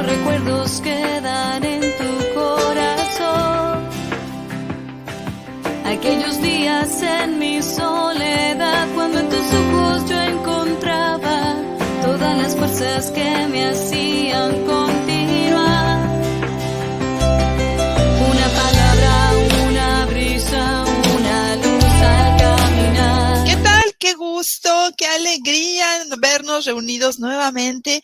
recuerdos quedan en tu corazón. Aquellos días en mi soledad, cuando en tus ojos yo encontraba todas las fuerzas que me hacían continuar. Una palabra, una brisa, una luz al caminar. ¿Qué tal? Qué gusto, qué alegría vernos reunidos nuevamente.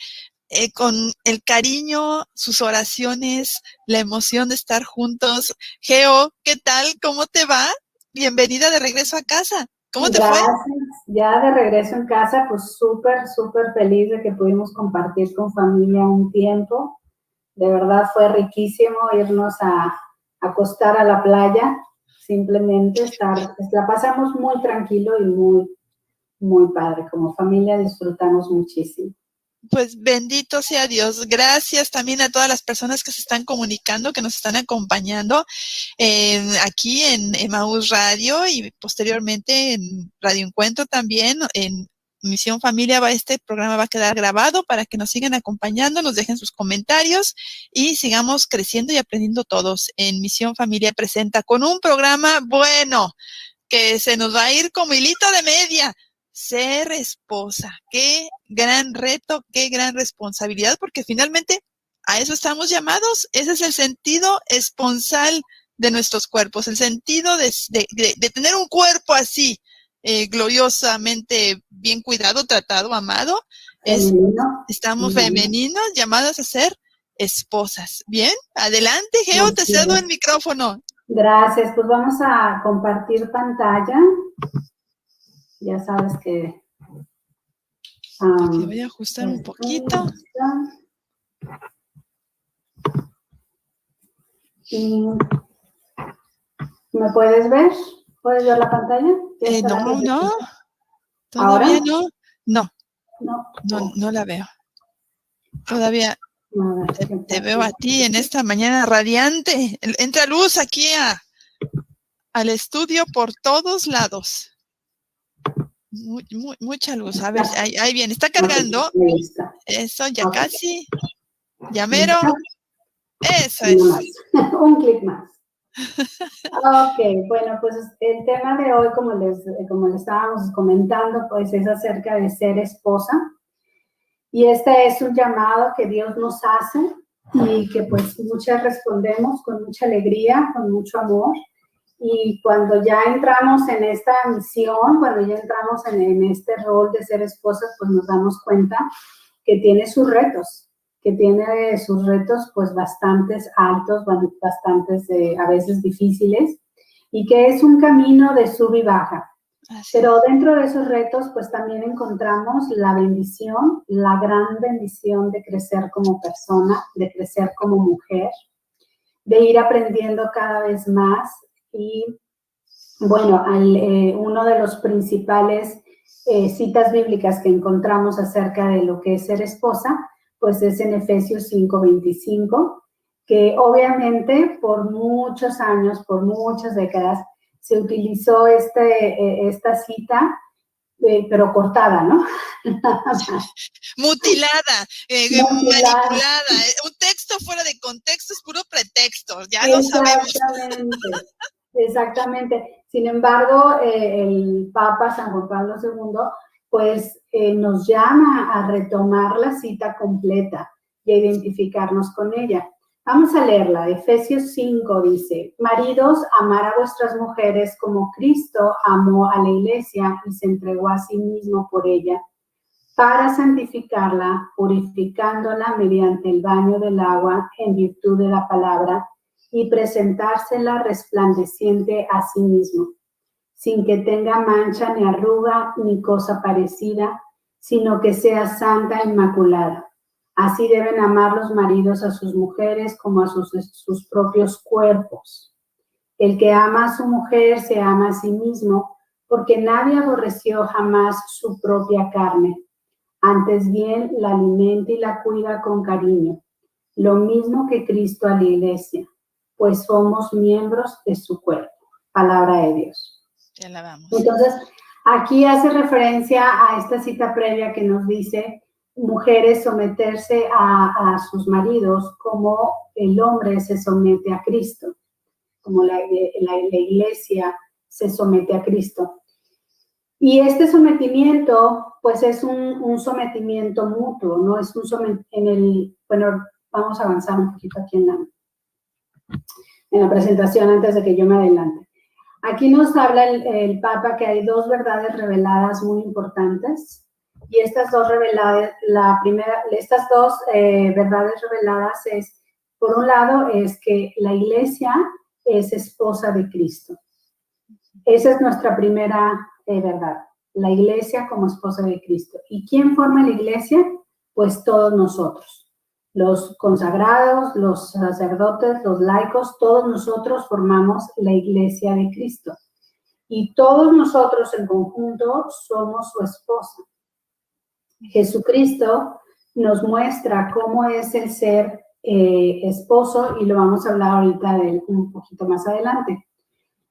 Con el cariño, sus oraciones, la emoción de estar juntos. Geo, ¿qué tal? ¿Cómo te va? Bienvenida de regreso a casa. ¿Cómo te fue? Gracias. Ya de regreso en casa, pues súper feliz de que pudimos compartir con familia un tiempo. De verdad fue riquísimo irnos a acostar a la playa, simplemente la pasamos muy tranquilo y muy padre. Como familia disfrutamos muchísimo. Pues bendito sea Dios. Gracias también a todas las personas que se están comunicando, que nos están acompañando aquí en Emaús Radio y posteriormente en Radio Encuentro también. En Misión Familia este programa va a quedar grabado para que nos sigan acompañando, nos dejen sus comentarios y sigamos creciendo y aprendiendo todos. En Misión Familia presenta con un programa bueno que se nos va a ir como hilito de media. Ser esposa, qué gran reto, qué gran responsabilidad, porque finalmente a eso estamos llamados. Ese es el sentido esponsal de nuestros cuerpos, el sentido de tener un cuerpo así, gloriosamente bien cuidado, tratado, amado. Estamos femeninos llamadas a ser esposas. Bien, adelante, Geo, te cedo el micrófono. Gracias, pues vamos a compartir pantalla. Ya sabes que... voy a ajustar un poquito. ¿Me puedes ver? ¿Puedes ver la pantalla? No. Todavía ¿Ahora? No la veo. Todavía te veo a ti en esta mañana radiante. Entra luz aquí al estudio por todos lados. Mucha luz. A ver, ahí viene. Está cargando. Eso, ya casi. Ya mero. Eso es. Un clic más. Ok, bueno, pues el tema de hoy, como les estábamos comentando, pues es acerca de ser esposa. Y este es un llamado que Dios nos hace y que pues muchas respondemos con mucha alegría, con mucho amor. Y cuando ya entramos en esta misión, cuando ya entramos en este rol de ser esposas, pues nos damos cuenta que tiene sus retos, pues bastantes altos, bastantes a veces difíciles, y que es un camino de sub y baja. Pero dentro de esos retos, pues también encontramos la bendición, la gran bendición de crecer como persona, de crecer como mujer, de ir aprendiendo cada vez más. Y bueno, uno de los principales citas bíblicas que encontramos acerca de lo que es ser esposa, pues es en Efesios 5:25, que obviamente por muchos años, por muchas décadas, se utilizó esta cita, pero cortada, ¿no? Mutilada, manipulada. Un texto fuera de contexto es puro pretexto, ya lo sabemos. Exactamente. Sin embargo, el Papa San Juan Pablo II, pues nos llama a retomar la cita completa y a identificarnos con ella. Vamos a leerla. Efesios 5 dice: maridos, amar a vuestras mujeres como Cristo amó a la iglesia y se entregó a sí mismo por ella, para santificarla, purificándola mediante el baño del agua en virtud de la palabra, y presentársela resplandeciente a sí mismo, sin que tenga mancha ni arruga ni cosa parecida, sino que sea santa e inmaculada. Así deben amar los maridos a sus mujeres como a sus propios cuerpos. El que ama a su mujer se ama a sí mismo, porque nadie aborreció jamás su propia carne. Antes bien, la alimenta y la cuida con cariño, lo mismo que Cristo a la iglesia, pues somos miembros de su cuerpo. Palabra de Dios. Te alabamos. Entonces, aquí hace referencia a esta cita previa que nos dice mujeres someterse a sus maridos como el hombre se somete a Cristo, como la iglesia se somete a Cristo. Y este sometimiento, pues es un sometimiento mutuo, no es un sometimiento bueno, vamos a avanzar un poquito aquí en la presentación antes de que yo me adelante. Aquí nos habla el Papa que hay dos verdades reveladas muy importantes, y estas dos verdades reveladas es, por un lado, es que la iglesia es esposa de Cristo. Esa es nuestra primera verdad, la iglesia como esposa de Cristo. ¿Y quién forma la iglesia? Pues todos nosotros, los consagrados, los sacerdotes, los laicos, todos nosotros formamos la iglesia de Cristo. Y todos nosotros en conjunto somos su esposa. Jesucristo nos muestra cómo es el ser esposo, y lo vamos a hablar ahorita de él un poquito más adelante.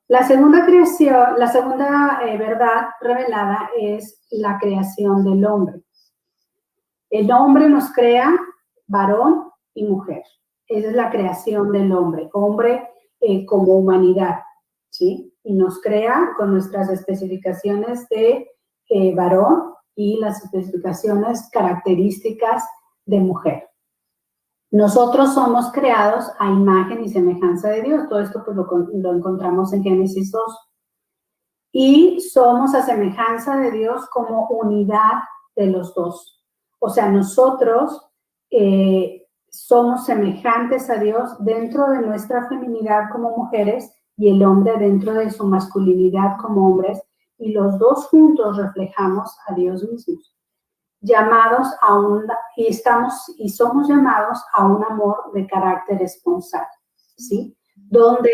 La segunda verdad revelada es la creación del hombre. El hombre nos crea varón y mujer. Esa es la creación del hombre como humanidad, ¿sí? Y nos crea con nuestras especificaciones de varón y las especificaciones características de mujer. Nosotros somos creados a imagen y semejanza de Dios. Todo esto pues lo encontramos en Génesis 2. Y somos a semejanza de Dios como unidad de los dos. O sea, nosotros somos semejantes a Dios dentro de nuestra feminidad como mujeres y el hombre dentro de su masculinidad como hombres, y los dos juntos reflejamos a Dios mismo. Somos llamados a un amor de carácter esponsal, ¿sí? Donde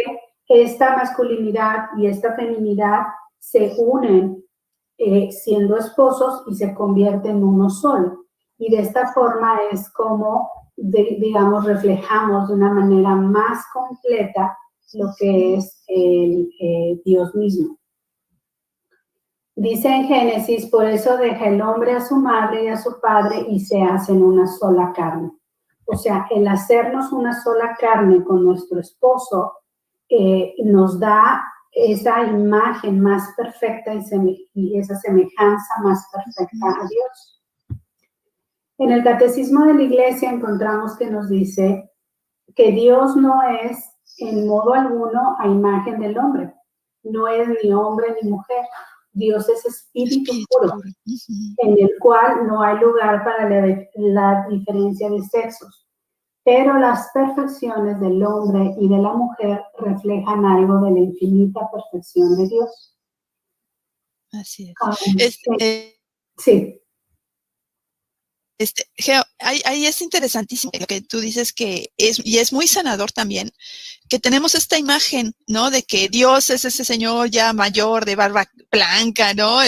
esta masculinidad y esta feminidad se unen siendo esposos y se convierten en uno solo. Y de esta forma es como, digamos, reflejamos de una manera más completa lo que es Dios mismo. Dice en Génesis, por eso deja el hombre a su madre y a su padre y se hacen una sola carne. O sea, el hacernos una sola carne con nuestro esposo nos da esa imagen más perfecta y esa semejanza más perfecta a Dios. En el Catecismo de la Iglesia encontramos que nos dice que Dios no es en modo alguno a imagen del hombre. No es ni hombre ni mujer. Dios es espíritu puro, en el cual no hay lugar para la diferencia de sexos. Pero las perfecciones del hombre y de la mujer reflejan algo de la infinita perfección de Dios. Así es. Sí. Geo, ahí es interesantísimo lo que tú dices y es muy sanador también, que tenemos esta imagen, ¿no? De que Dios es ese señor ya mayor, de barba blanca, ¿no?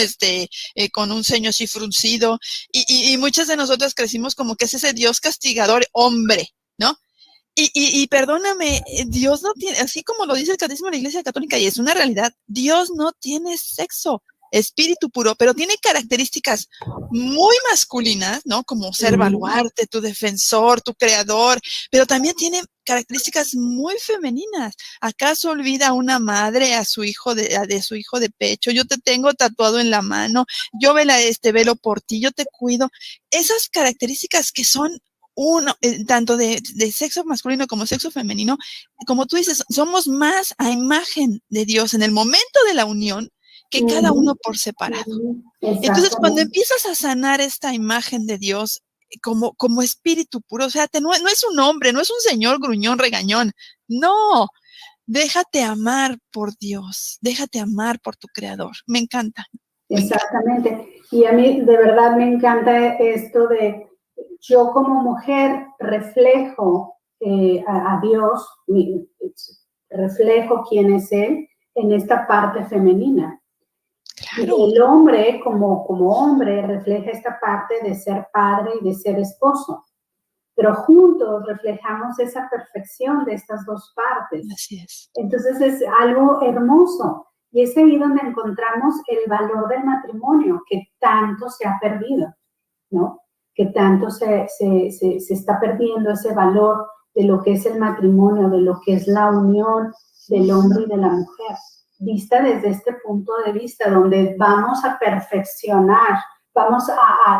Con un ceño así fruncido, y muchas de nosotras crecimos como que es ese Dios castigador hombre, ¿no? Y perdóname, Dios no tiene, así como lo dice el Catecismo de la Iglesia Católica, y es una realidad, Dios no tiene sexo, espíritu puro, pero tiene características muy masculinas, ¿no? Como ser baluarte, tu defensor, tu creador, pero también tiene características muy femeninas. ¿Acaso olvida una madre a su hijo de su hijo de pecho? Yo te tengo tatuado en la mano, yo velo por ti, yo te cuido. Esas características que son tanto de sexo masculino como sexo femenino, como tú dices, somos más a imagen de Dios en el momento de la unión que cada uno por separado. Entonces, cuando empiezas a sanar esta imagen de Dios como espíritu puro, o sea, no es un hombre, no es un señor gruñón, regañón, no, déjate amar por Dios, déjate amar por tu creador. Me encanta. Exactamente. Y a mí de verdad me encanta esto de yo como mujer reflejo a Dios, reflejo quién es Él en esta parte femenina. Claro. Y el hombre como hombre refleja esta parte de ser padre y de ser esposo. Pero juntos reflejamos esa perfección de estas dos partes. Así es. Entonces es algo hermoso. Y es ahí donde encontramos el valor del matrimonio que tanto se ha perdido, ¿no? que tanto se está perdiendo ese valor de lo que es el matrimonio, de lo que es la unión del hombre y de la mujer, vista desde este punto de vista, donde vamos a perfeccionar,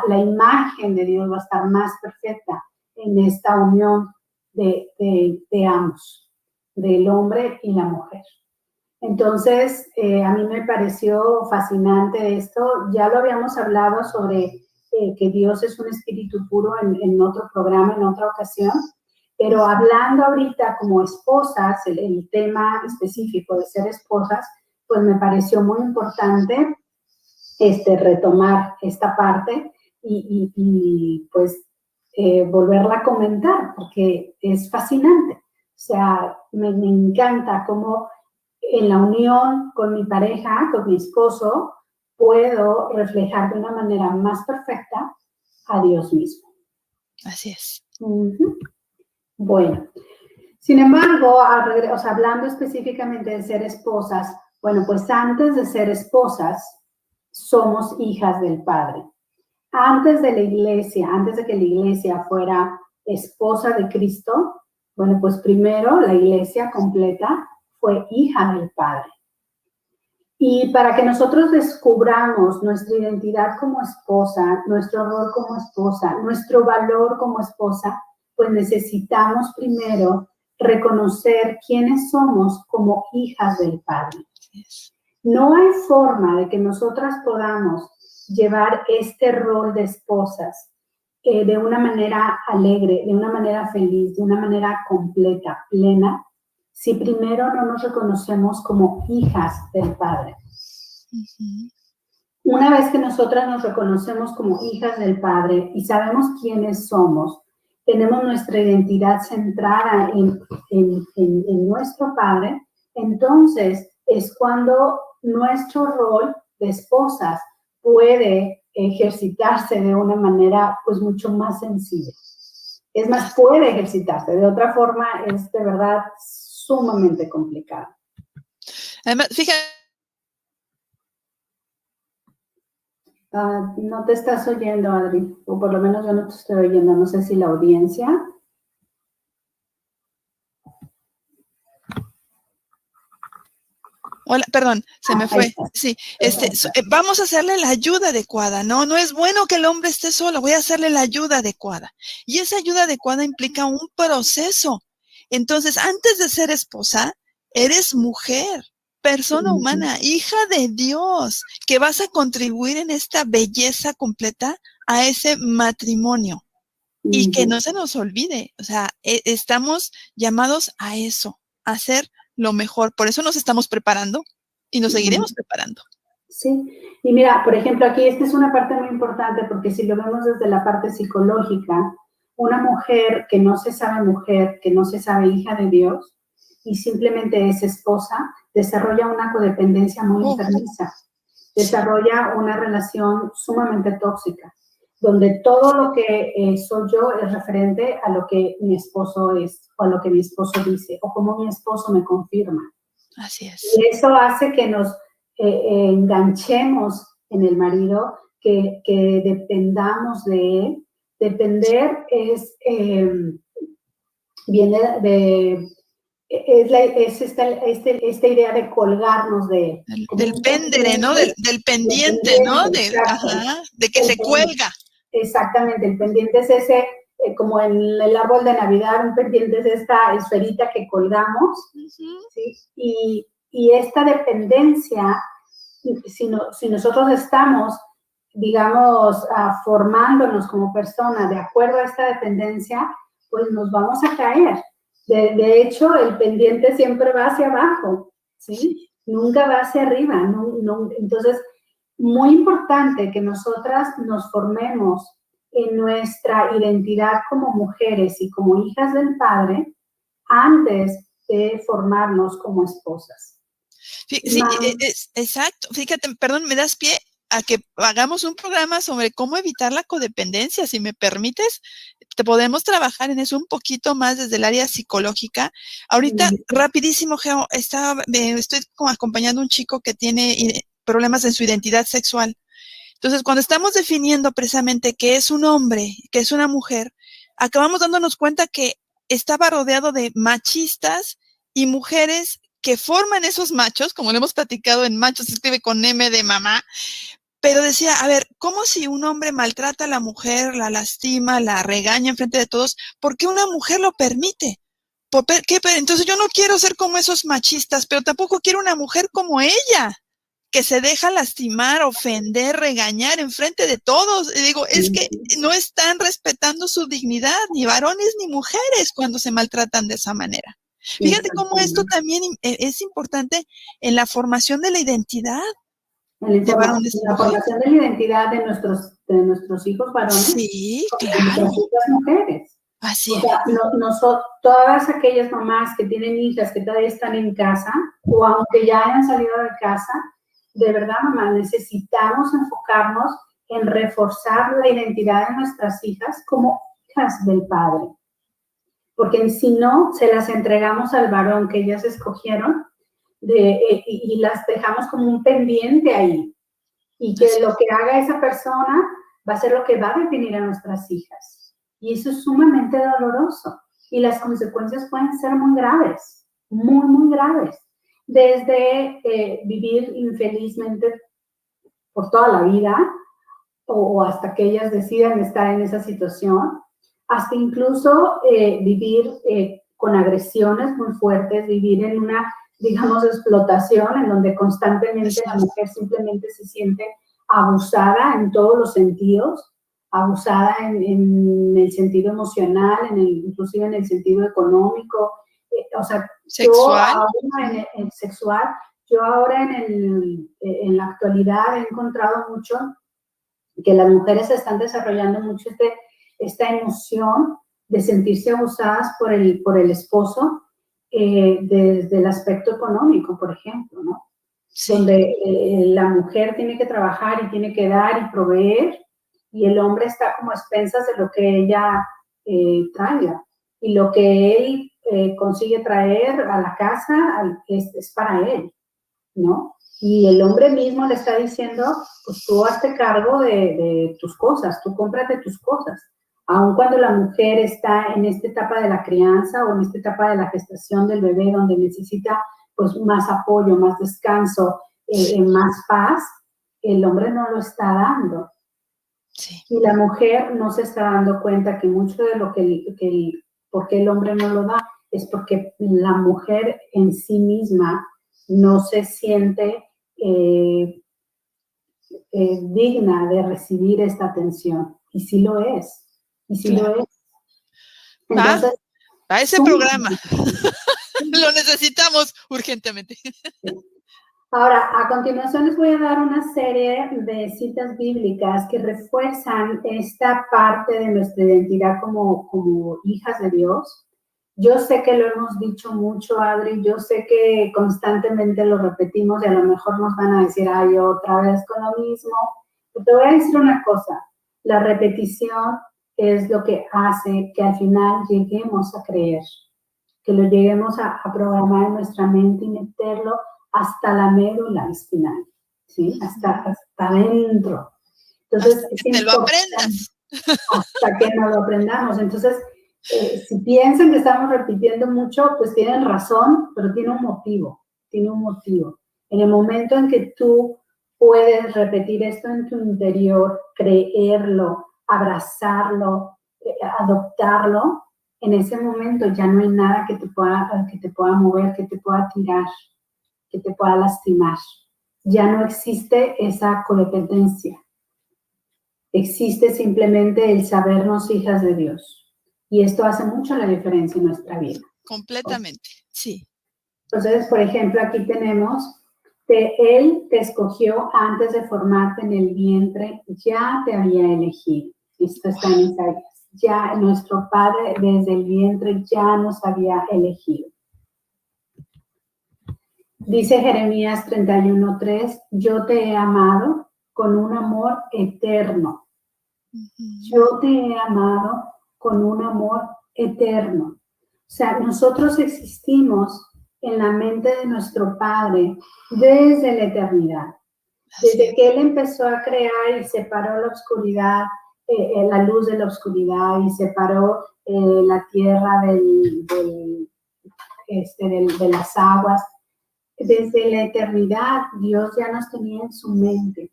la imagen de Dios va a estar más perfecta en esta unión de ambos, del hombre y la mujer. Entonces, a mí me pareció fascinante esto. Ya lo habíamos hablado sobre que Dios es un espíritu puro en otro programa, en otra ocasión, pero hablando ahorita como esposas, el tema específico de ser esposas, pues me pareció muy importante retomar esta parte y pues volverla a comentar, porque es fascinante. O sea, me encanta cómo en la unión con mi pareja, con mi esposo, puedo reflejar de una manera más perfecta a Dios mismo. Así es. Uh-huh. Bueno, sin embargo, hablando específicamente de ser esposas, bueno, pues antes de ser esposas, somos hijas del Padre. Antes de la iglesia, antes de que la iglesia fuera esposa de Cristo, bueno, pues primero la iglesia completa fue hija del Padre. Y para que nosotros descubramos nuestra identidad como esposa, nuestro rol como esposa, nuestro valor como esposa, pues necesitamos primero reconocer quiénes somos como hijas del Padre. No hay forma de que nosotras podamos llevar este rol de esposas de una manera alegre, de una manera feliz, de una manera completa, plena, si primero no nos reconocemos como hijas del Padre. Uh-huh. Una vez que nosotras nos reconocemos como hijas del Padre y sabemos quiénes somos, tenemos nuestra identidad centrada en nuestro Padre, entonces es cuando nuestro rol de esposas puede ejercitarse de una manera pues mucho más sencilla. Es más, puede ejercitarse, de otra forma es de verdad sumamente complicado. Además, fíjate. No te estás oyendo, Adri, o por lo menos yo no te estoy oyendo, no sé si la audiencia. Hola, perdón, se me fue. Sí, vamos a hacerle la ayuda adecuada, ¿no? No es bueno que el hombre esté solo, voy a hacerle la ayuda adecuada. Y esa ayuda adecuada implica un proceso. Entonces, antes de ser esposa, eres mujer, persona humana, hija de Dios, que vas a contribuir en esta belleza completa a ese matrimonio. Y que no se nos olvide, o sea, estamos llamados a eso, a hacer lo mejor. Por eso nos estamos preparando y nos seguiremos preparando. Sí, y mira, por ejemplo, aquí esta es una parte muy importante porque si lo vemos desde la parte psicológica, una mujer que no se sabe mujer, que no se sabe hija de Dios y simplemente es esposa, desarrolla una codependencia muy enfermiza, desarrolla una relación sumamente tóxica, donde todo lo que soy yo es referente a lo que mi esposo es, o a lo que mi esposo dice, o como mi esposo me confirma. Así es. Y eso hace que nos enganchemos en el marido, que dependamos de él. Depender viene de... Es esta idea de colgarnos de él. Del péndere, ¿no? Del pendiente, ¿no? De que se cuelga. Exactamente, el pendiente es ese, como en el árbol de Navidad, un pendiente es esta esferita que colgamos, ¿sí? Y esta dependencia, si nosotros estamos, digamos, formándonos como persona de acuerdo a esta dependencia, pues nos vamos a caer. De hecho, el pendiente siempre va hacia abajo, ¿sí? Nunca va hacia arriba. Entonces, muy importante que nosotras nos formemos en nuestra identidad como mujeres y como hijas del Padre antes de formarnos como esposas. Sí, exacto. Fíjate, perdón, me das pie a que hagamos un programa sobre cómo evitar la codependencia. Si me permites, te podemos trabajar en eso un poquito más desde el área psicológica. Ahorita, rapidísimo, Geo, estoy como acompañando a un chico que tiene problemas en su identidad sexual. Entonces, cuando estamos definiendo precisamente qué es un hombre, qué es una mujer, acabamos dándonos cuenta que estaba rodeado de machistas y mujeres que forman esos machos, como lo hemos platicado, en machos se escribe con M de mamá, pero decía, a ver, ¿cómo si un hombre maltrata a la mujer, la lastima, la regaña enfrente de todos? ¿Por qué una mujer lo permite? Entonces yo no quiero ser como esos machistas, pero tampoco quiero una mujer como ella, que se deja lastimar, ofender, regañar enfrente de todos. Y digo, es que no están respetando su dignidad, ni varones ni mujeres, cuando se maltratan de esa manera. Fíjate cómo esto también es importante en la formación de la identidad de varones y la formación de la identidad de nuestros hijos varones, sí, de claro. nuestras hijas mujeres. Así o sea, todas aquellas mamás que tienen hijas que todavía están en casa, o aunque ya hayan salido de casa, de verdad, mamá, necesitamos enfocarnos en reforzar la identidad de nuestras hijas como hijas del Padre. Porque si no, se las entregamos al varón que ellas escogieron y las dejamos como un pendiente ahí. Y que lo que haga esa persona va a ser lo que va a definir a nuestras hijas. Y eso es sumamente doloroso. Y las consecuencias pueden ser muy graves, muy, muy graves. Desde vivir infelizmente por toda la vida, o hasta que ellas decidan estar en esa situación, hasta incluso vivir con agresiones muy fuertes, vivir en una, digamos, explotación en donde constantemente la mujer simplemente se siente abusada en todos los sentidos, abusada en el sentido emocional, inclusive en el sentido económico, o sea, sexual. Sexual. Yo ahora en la actualidad he encontrado mucho que las mujeres están desarrollando mucho esta emoción de sentirse abusadas por el esposo desde el aspecto económico, por ejemplo, ¿no? Sí. Donde la mujer tiene que trabajar y tiene que dar y proveer, y el hombre está como a expensas de lo que ella traiga. Y lo que él consigue traer a la casa es para él, ¿no? Y el hombre mismo le está diciendo, pues tú hazte cargo de tus cosas, tú cómprate tus cosas. Aun cuando la mujer está en esta etapa de la crianza o en esta etapa de la gestación del bebé, donde necesita pues más apoyo, más descanso, más paz, el hombre no lo está dando. Sí. Y la mujer no se está dando cuenta que mucho de lo por qué el hombre no lo da es porque la mujer en sí misma no se siente digna de recibir esta atención. Y sí lo es. Y sí claro. Lo es. Entonces, a ese programa. Lo necesitamos urgentemente. Ahora, a continuación les voy a dar una serie de citas bíblicas que refuerzan esta parte de nuestra identidad como hijas de Dios. Yo sé que lo hemos dicho mucho, Adri, yo sé que constantemente lo repetimos y a lo mejor nos van a decir, ay, otra vez con lo mismo. Pero te voy a decir una cosa, la repetición es lo que hace que al final lleguemos a creer, que lo lleguemos a programar en nuestra mente y meterlo hasta la médula espinal, ¿sí? Hasta adentro. Entonces, hasta que te lo aprendas. Hasta que no lo aprendamos. Entonces, si piensan que estamos repitiendo mucho, pues tienen razón, pero tiene un motivo, En el momento en que tú puedes repetir esto en tu interior, creerlo, abrazarlo, adoptarlo, en ese momento ya no hay nada que te pueda mover, que te pueda tirar, que te pueda lastimar. Ya no existe esa codependencia. Existe simplemente el sabernos hijas de Dios. Y esto hace mucho la diferencia en nuestra vida. Completamente, sí. Entonces, por ejemplo, aquí tenemos que Él te escogió antes de formarte en el vientre, ya te había elegido. Esto está en Isaías. Ya nuestro Padre desde el vientre ya nos había elegido. Dice Jeremías 31:3, yo te he amado con un amor eterno. Yo te he amado con un amor eterno. O sea, nosotros existimos en la mente de nuestro Padre desde la eternidad. Desde que Él empezó a crear y separó la oscuridad, la luz de la oscuridad, y separó la tierra de las aguas, desde la eternidad Dios ya nos tenía en su mente.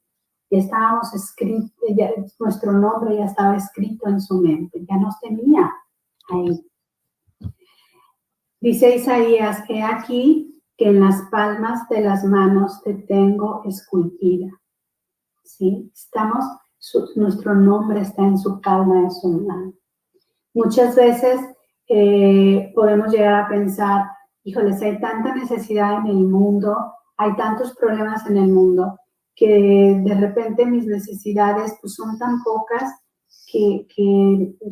Ya estábamos escritos, nuestro nombre ya estaba escrito en su mente, ya nos tenía ahí. Dice Isaías, he aquí que en las palmas de las manos te tengo esculpida. ¿Sí? Nuestro nombre está en su palma de su mano. Muchas veces podemos llegar a pensar, híjoles, hay tanta necesidad en el mundo, hay tantos problemas en el mundo, que de repente mis necesidades pues, son tan pocas que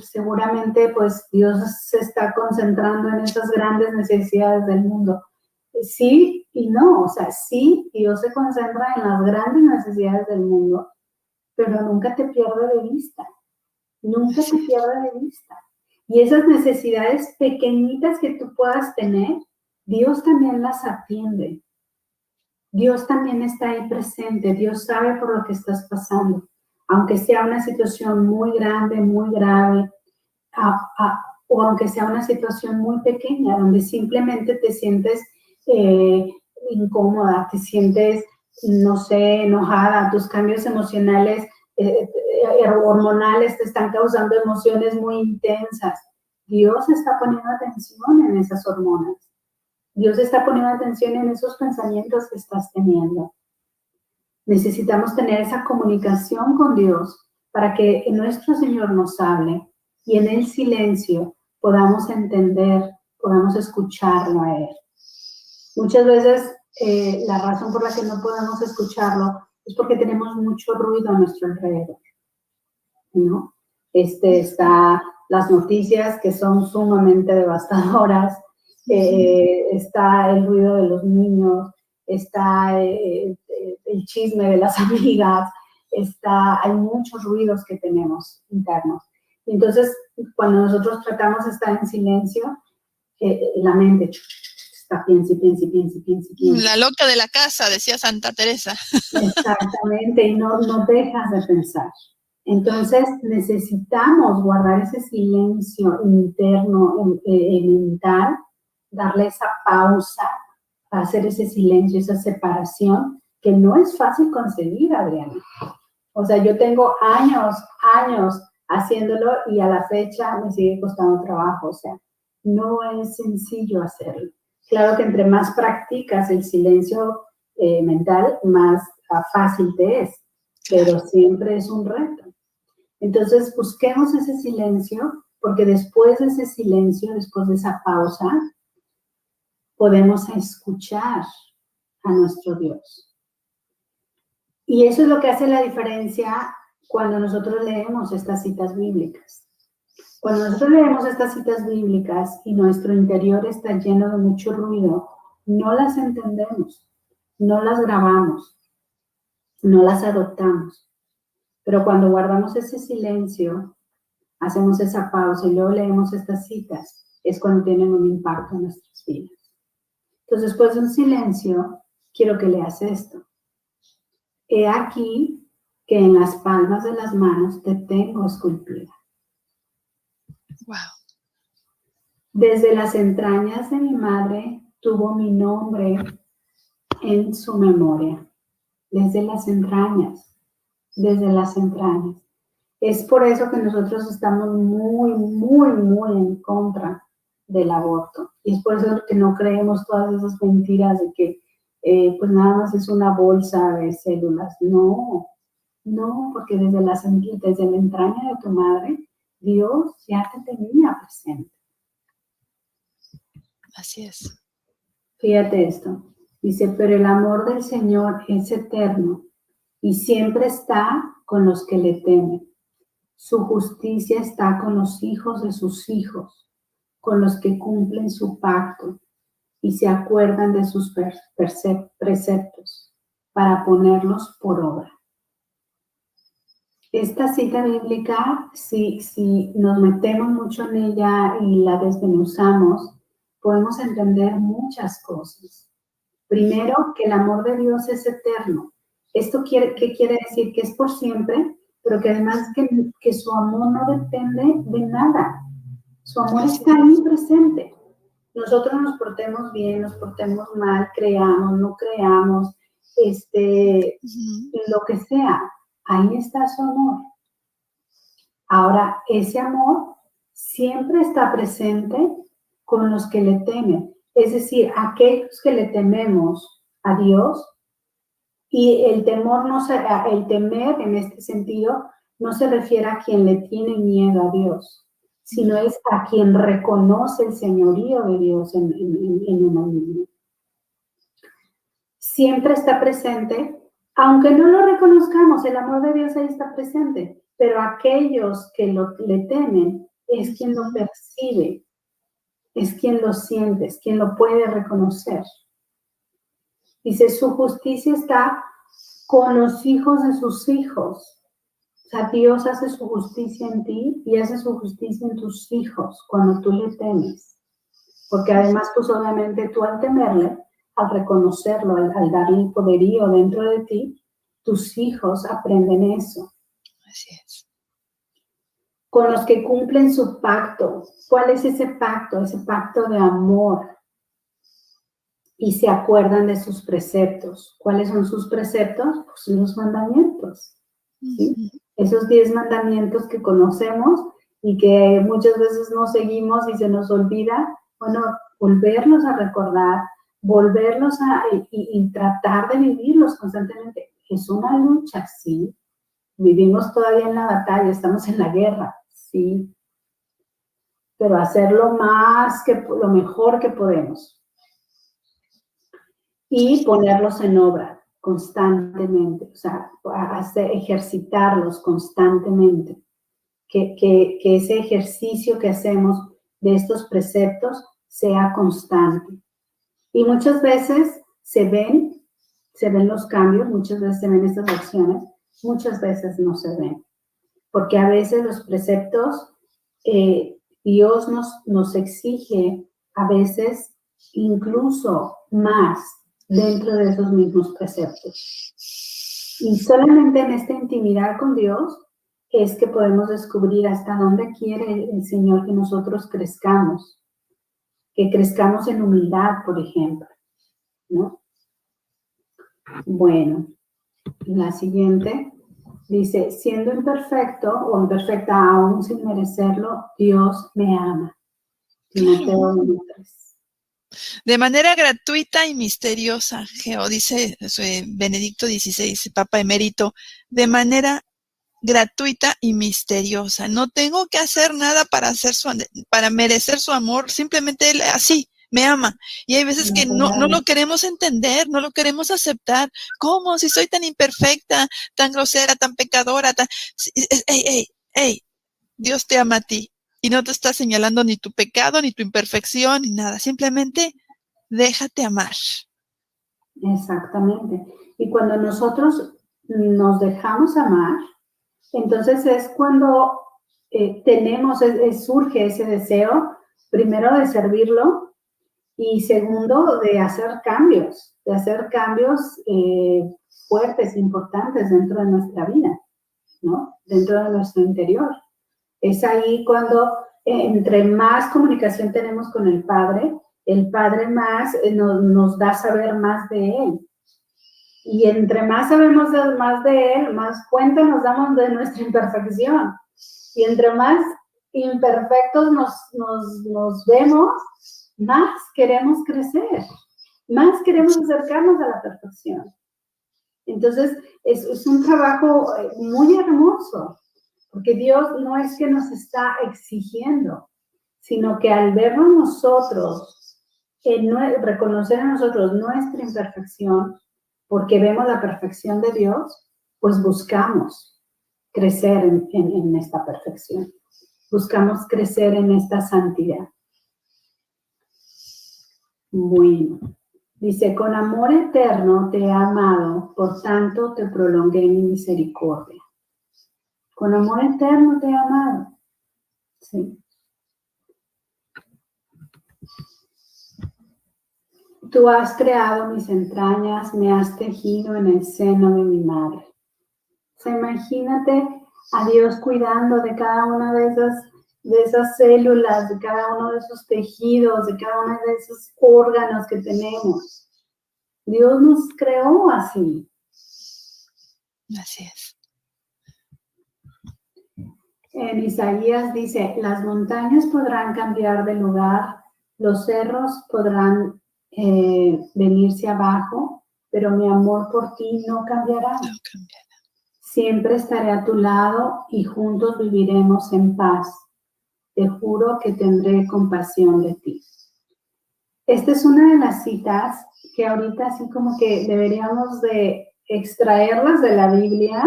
seguramente pues Dios se está concentrando en esas grandes necesidades del mundo. Sí y no, o sea, sí, Dios se concentra en las grandes necesidades del mundo, pero nunca te pierde de vista, nunca te pierde de vista. Y esas necesidades pequeñitas que tú puedas tener, Dios también las atiende. Dios también está ahí presente, Dios sabe por lo que estás pasando. Aunque sea una situación muy grande, muy grave, o aunque sea una situación muy pequeña, donde simplemente te sientes incómoda, te sientes, no sé, enojada, tus cambios emocionales, hormonales te están causando emociones muy intensas. Dios está poniendo atención en esas hormonas. Dios está poniendo atención en esos pensamientos que estás teniendo. Necesitamos tener esa comunicación con Dios para que nuestro Señor nos hable y en el silencio podamos entender, podamos escucharlo a Él. Muchas veces la razón por la que no podemos escucharlo es porque tenemos mucho ruido a nuestro alrededor, ¿no? Está las noticias que son sumamente devastadoras, está el ruido de los niños, está el chisme de las amigas, hay muchos ruidos que tenemos internos. Y entonces, cuando nosotros tratamos de estar en silencio, la mente está piensa. La loca de la casa, decía Santa Teresa. Exactamente, y no dejas de pensar. Entonces, necesitamos guardar ese silencio interno, mental, darle esa pausa, hacer ese silencio, esa separación, que no es fácil conseguir, Adriana. O sea, yo tengo años haciéndolo y a la fecha me sigue costando trabajo. O sea, no es sencillo hacerlo. Claro que entre más practicas el silencio mental, más fácil te es, pero siempre es un reto. Entonces, busquemos ese silencio, porque después de ese silencio, después de esa pausa, podemos escuchar a nuestro Dios. Y eso es lo que hace la diferencia cuando nosotros leemos estas citas bíblicas. Cuando nosotros leemos estas citas bíblicas y nuestro interior está lleno de mucho ruido, no las entendemos, no las grabamos, no las adoptamos. Pero cuando guardamos ese silencio, hacemos esa pausa y luego leemos estas citas, es cuando tienen un impacto en nuestras vidas. Entonces, después de un silencio, quiero que leas esto. He aquí que en las palmas de las manos te tengo esculpida. Wow. Desde las entrañas de mi madre tuvo mi nombre en su memoria. Desde las entrañas. Desde las entrañas. Es por eso que nosotros estamos muy en contra del aborto. Y es por eso que no creemos todas esas mentiras de que pues nada más es una bolsa de células. No, porque desde la entraña de tu madre, Dios ya te tenía presente. Así es. Fíjate esto. Dice, pero el amor del Señor es eterno y siempre está con los que le temen. Su justicia está con los hijos de sus hijos, con los que cumplen su pacto y se acuerdan de sus preceptos para ponerlos por obra. Esta cita bíblica, si nos metemos mucho en ella y la desmenuzamos, podemos entender muchas cosas. Primero, que el amor de Dios es eterno. ¿Qué quiere decir? Que es por siempre, pero que además que su amor no depende de nada. Su amor está ahí presente. Nosotros nos portemos bien, nos portemos mal, creamos, no creamos, lo que sea, ahí está su amor. Ahora, ese amor siempre está presente con los que le temen. Es decir, aquellos que le tememos a Dios, y el temer en este sentido no se refiere a quien le tiene miedo a Dios, sino es a quien reconoce el señorío de Dios en uno mismo. Siempre está presente, aunque no lo reconozcamos, el amor de Dios ahí está presente, pero aquellos que le temen es quien lo percibe, es quien lo siente, es quien lo puede reconocer. Dice, su justicia está con los hijos de sus hijos. O sea, Dios hace su justicia en ti y hace su justicia en tus hijos cuando tú le temes. Porque además, pues obviamente tú al temerle, al reconocerlo, al darle el poderío dentro de ti, tus hijos aprenden eso. Así es. Con los que cumplen su pacto. ¿Cuál es ese pacto? Ese pacto de amor. Y se acuerdan de sus preceptos. ¿Cuáles son sus preceptos? Pues los mandamientos. ¿Sí? Esos 10 mandamientos que conocemos y que muchas veces no seguimos y se nos olvida. Bueno, volverlos a recordar, volverlos y tratar de vivirlos constantemente. Es una lucha, sí. Vivimos todavía en la batalla, estamos en la guerra, sí. Pero hacerlo lo mejor que podemos. Y ponerlos en obra constantemente, o sea, ejercitarlos constantemente. Que ese ejercicio que hacemos de estos preceptos sea constante. Y muchas veces se ven los cambios, muchas veces se ven estas acciones, muchas veces no se ven. Porque a veces los preceptos, Dios nos exige a veces incluso más dentro de esos mismos preceptos. Y solamente en esta intimidad con Dios es que podemos descubrir hasta dónde quiere el Señor que nosotros crezcamos. Que crezcamos en humildad, por ejemplo, ¿no? Bueno, la siguiente dice, siendo imperfecto o imperfecta aún sin merecerlo, Dios me ama. Timoteo 1:3. De manera gratuita y misteriosa, Geo, dice Benedicto XVI, Papa Emérito, de manera gratuita y misteriosa. No tengo que hacer nada para merecer su amor, simplemente Él así me ama. Y hay veces que no lo queremos entender, no lo queremos aceptar. ¿Cómo? Si soy tan imperfecta, tan grosera, tan pecadora, ¡Ey! Dios te ama a ti. Y no te está señalando ni tu pecado, ni tu imperfección, ni nada. Simplemente déjate amar. Exactamente. Y cuando nosotros nos dejamos amar, entonces es cuando surge ese deseo, primero de servirlo y segundo de hacer cambios fuertes, importantes dentro de nuestra vida, ¿no? Dentro de nuestro interior. Es ahí cuando entre más comunicación tenemos con el Padre más nos da saber más de Él. Y entre más sabemos más de Él, más cuenta nos damos de nuestra imperfección. Y entre más imperfectos nos vemos, más queremos crecer, más queremos acercarnos a la perfección. Entonces, es un trabajo muy hermoso, porque Dios no es que nos está exigiendo, sino que al vernos nosotros, reconocer en nosotros nuestra imperfección, porque vemos la perfección de Dios, pues buscamos crecer en esta perfección. Buscamos crecer en esta santidad. Bueno, dice, con amor eterno te he amado, por tanto te prolongué mi misericordia. Con amor eterno te he amado. Sí. Tú has creado mis entrañas, me has tejido en el seno de mi madre. O sea, imagínate a Dios cuidando de cada una de esas células, de cada uno de esos tejidos, de cada uno de esos órganos que tenemos. Dios nos creó así. Así es. En Isaías dice, las montañas podrán cambiar de lugar, los cerros podrán venirse abajo, pero mi amor por ti no cambiará. No cambiará. Siempre estaré a tu lado y juntos viviremos en paz. Te juro que tendré compasión de ti. Esta es una de las citas que ahorita así como que deberíamos de extraerlas de la Biblia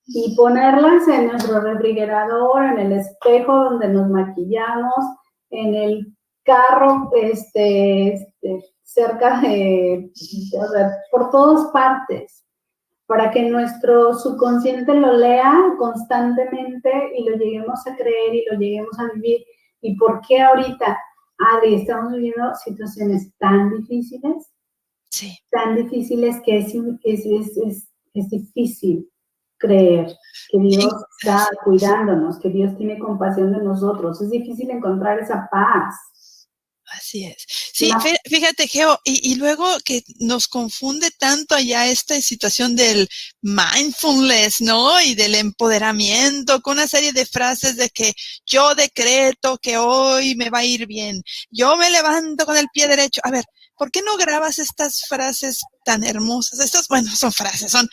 y ponerlas en nuestro refrigerador, en el espejo donde nos maquillamos, en el carro, cerca o sea, por todas partes, para que nuestro subconsciente lo lea constantemente y lo lleguemos a creer y lo lleguemos a vivir. ¿Y por qué ahorita, Adri, estamos viviendo situaciones tan difíciles? Sí. Tan difíciles que es difícil creer que Dios está cuidándonos, que Dios tiene compasión de nosotros. Es difícil encontrar esa paz. Así es. Sí, fíjate, Geo, y luego que nos confunde tanto allá esta situación del mindfulness, ¿no? Y del empoderamiento, con una serie de frases de que yo decreto que hoy me va a ir bien. Yo me levanto con el pie derecho. A ver, ¿por qué no grabas estas frases tan hermosas? Estas, bueno, son frases, son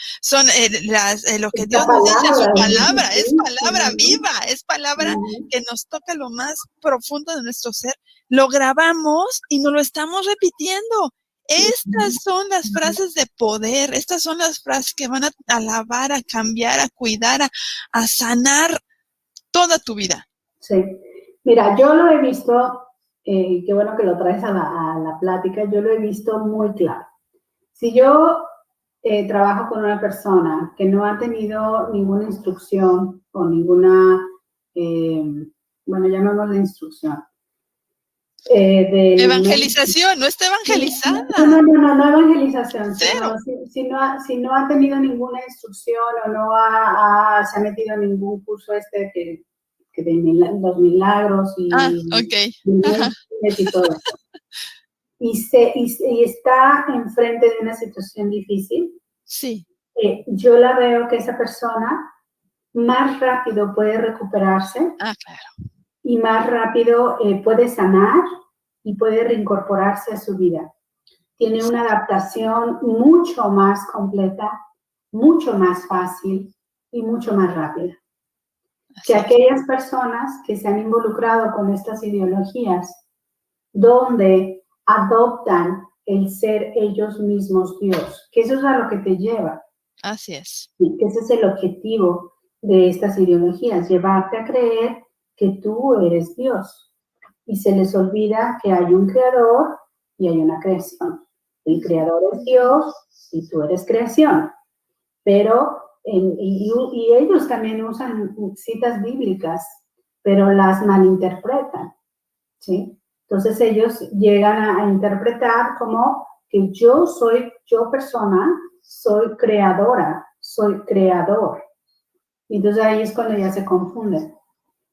lo que Dios nos dice en su palabra. Es palabra viva, es palabra que nos toca lo más profundo de nuestro ser. Lo grabamos y nos lo estamos repitiendo. Estas son las frases de poder, estas son las frases que van a alabar, a cambiar, a cuidar, a sanar toda tu vida. Sí, mira, yo lo he visto, qué bueno que lo traes a la plática, yo lo he visto muy claro. Si yo trabajo con una persona que no ha tenido ninguna instrucción o ninguna, bueno, llamémosle instrucción, evangelización, no está evangelizada. No evangelización. Cero. Si no ha tenido ninguna instrucción o no se ha metido en ningún curso que de los milagros y, okay. y todo eso. Y está enfrente de una situación difícil. Sí. Yo la veo que esa persona más rápido puede recuperarse. Claro. Y más rápido puede sanar y puede reincorporarse a su vida. Tiene una adaptación mucho más completa, mucho más fácil y mucho más rápida. Que aquellas personas que se han involucrado con estas ideologías, donde adoptan el ser ellos mismos Dios, que eso es a lo que te lleva. Así es. Y que ese es el objetivo de estas ideologías, llevarte a creer que tú eres Dios. Y se les olvida que hay un creador y hay una creación. El creador es Dios y tú eres creación. Pero, y ellos también usan citas bíblicas, pero las malinterpretan, ¿sí? Entonces ellos llegan a interpretar como que yo persona, soy creadora, soy creador. Y entonces ahí es cuando ya se confunden.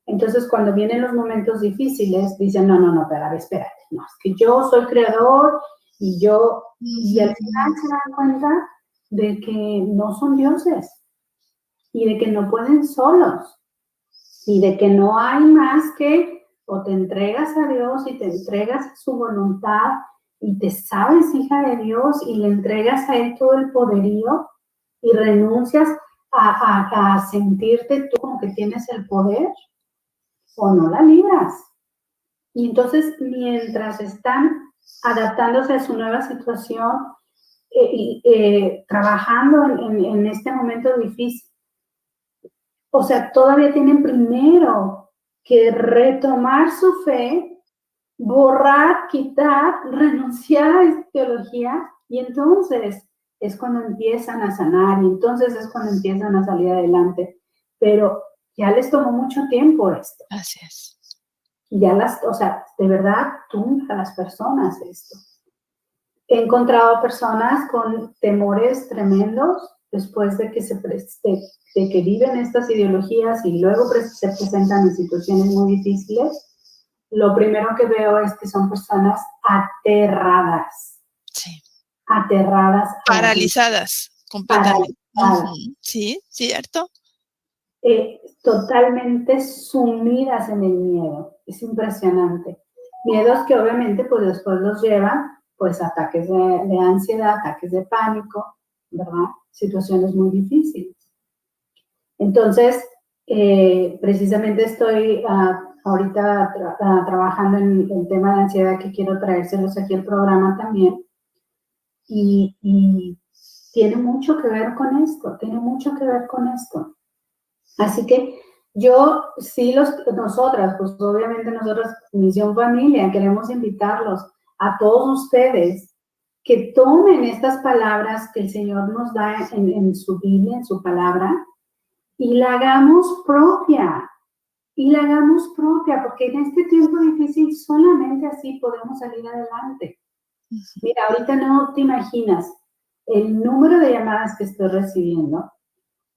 Entonces, cuando vienen los momentos difíciles, dicen, no, pero espérate, no, es que yo soy creador y al final se dan cuenta de que no son dioses y de que no pueden solos y de que no hay más que o te entregas a Dios y te entregas a su voluntad y te sabes hija de Dios y le entregas a Él todo el poderío y renuncias a sentirte tú como que tienes el poder, o no la libras. Y entonces, mientras están adaptándose a su nueva situación, trabajando en este momento difícil, o sea, todavía tienen primero que retomar su fe, borrar, quitar, renunciar a esta teología, y entonces es cuando empiezan a sanar, y entonces es cuando empiezan a salir adelante. Pero ya les tomó mucho tiempo esto. Así es. Ya de verdad tumba a las personas esto. he encontrado personas con temores tremendos después de que de que viven estas ideologías y luego se presentan en situaciones muy difíciles. Lo primero que veo es que son personas aterradas. Sí. Aterradas. Paralizadas, completamente. Paralizadas. Sí, cierto. Totalmente sumidas en el miedo. Es impresionante. Miedos que obviamente pues después los llevan pues ataques de ansiedad, ataques de pánico, ¿verdad? Situaciones muy difíciles. Entonces, precisamente estoy ahorita trabajando en el tema de ansiedad que quiero traérselos aquí al programa también. Y tiene mucho que ver con esto, Así que yo, sí, nosotras, pues obviamente nosotras, Misión Familia, queremos invitarlos a todos ustedes que tomen estas palabras que el Señor nos da en su Biblia, en su palabra, y la hagamos propia. Porque en este tiempo difícil solamente así podemos salir adelante. Mira, ahorita no te imaginas el número de llamadas que estoy recibiendo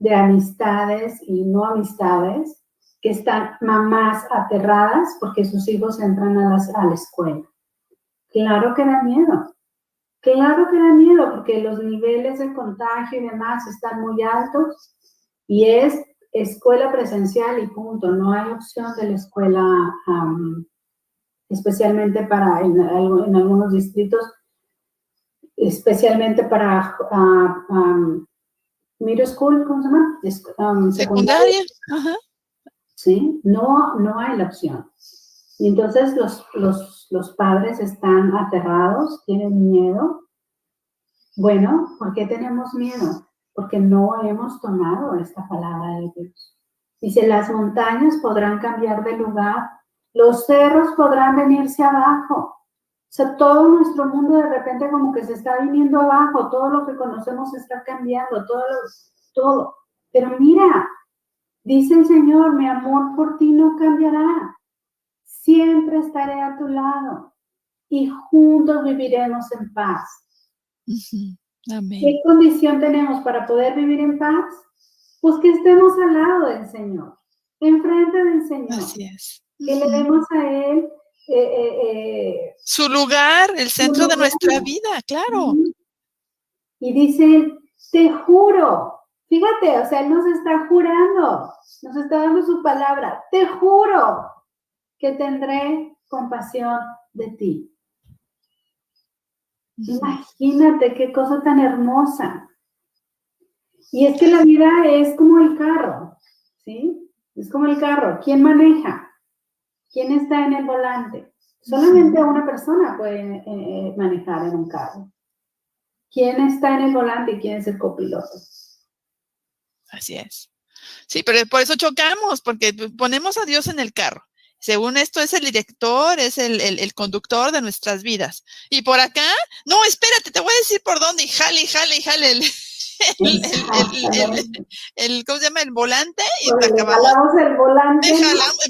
de amistades y no amistades que están mamás aterradas porque sus hijos entran a la escuela. Claro que da miedo, porque los niveles de contagio y demás están muy altos y es escuela presencial y punto. No hay opción de la escuela, especialmente en algunos distritos, especialmente para middle school, ¿cómo se llama? Secundaria. Ajá. Sí, no hay la opción. Y entonces los padres están aterrados, tienen miedo. Bueno, ¿por qué tenemos miedo? Porque no hemos tomado esta palabra de Dios. Dice, las montañas podrán cambiar de lugar, los cerros podrán venirse abajo. O sea, todo nuestro mundo de repente como que se está viniendo abajo, todo lo que conocemos está cambiando, todo. Pero mira, dice el Señor, mi amor por ti no cambiará. Siempre estaré a tu lado y juntos viviremos en paz. Amén. ¿Qué condición tenemos para poder vivir en paz? Pues que estemos al lado del Señor, enfrente del Señor. Así es. Que le demos a Él su lugar, el centro de nuestra vida, claro. Y dice, te juro, fíjate, o sea, Él nos está jurando, nos está dando su palabra, te juro que tendré compasión de ti. Imagínate qué cosa tan hermosa. Y es que la vida es como el carro, ¿sí? Es como el carro. ¿Quién maneja? ¿Quién está en el volante? Solamente una persona puede manejar en un carro. ¿Quién está en el volante y quién es el copiloto? Así es. Sí, pero por eso chocamos, porque ponemos a Dios en el carro. Según esto es el director, es el conductor de nuestras vidas. Y por acá, no, espérate, te voy a decir por dónde, y jale ¿cómo se llama? El volante, y pues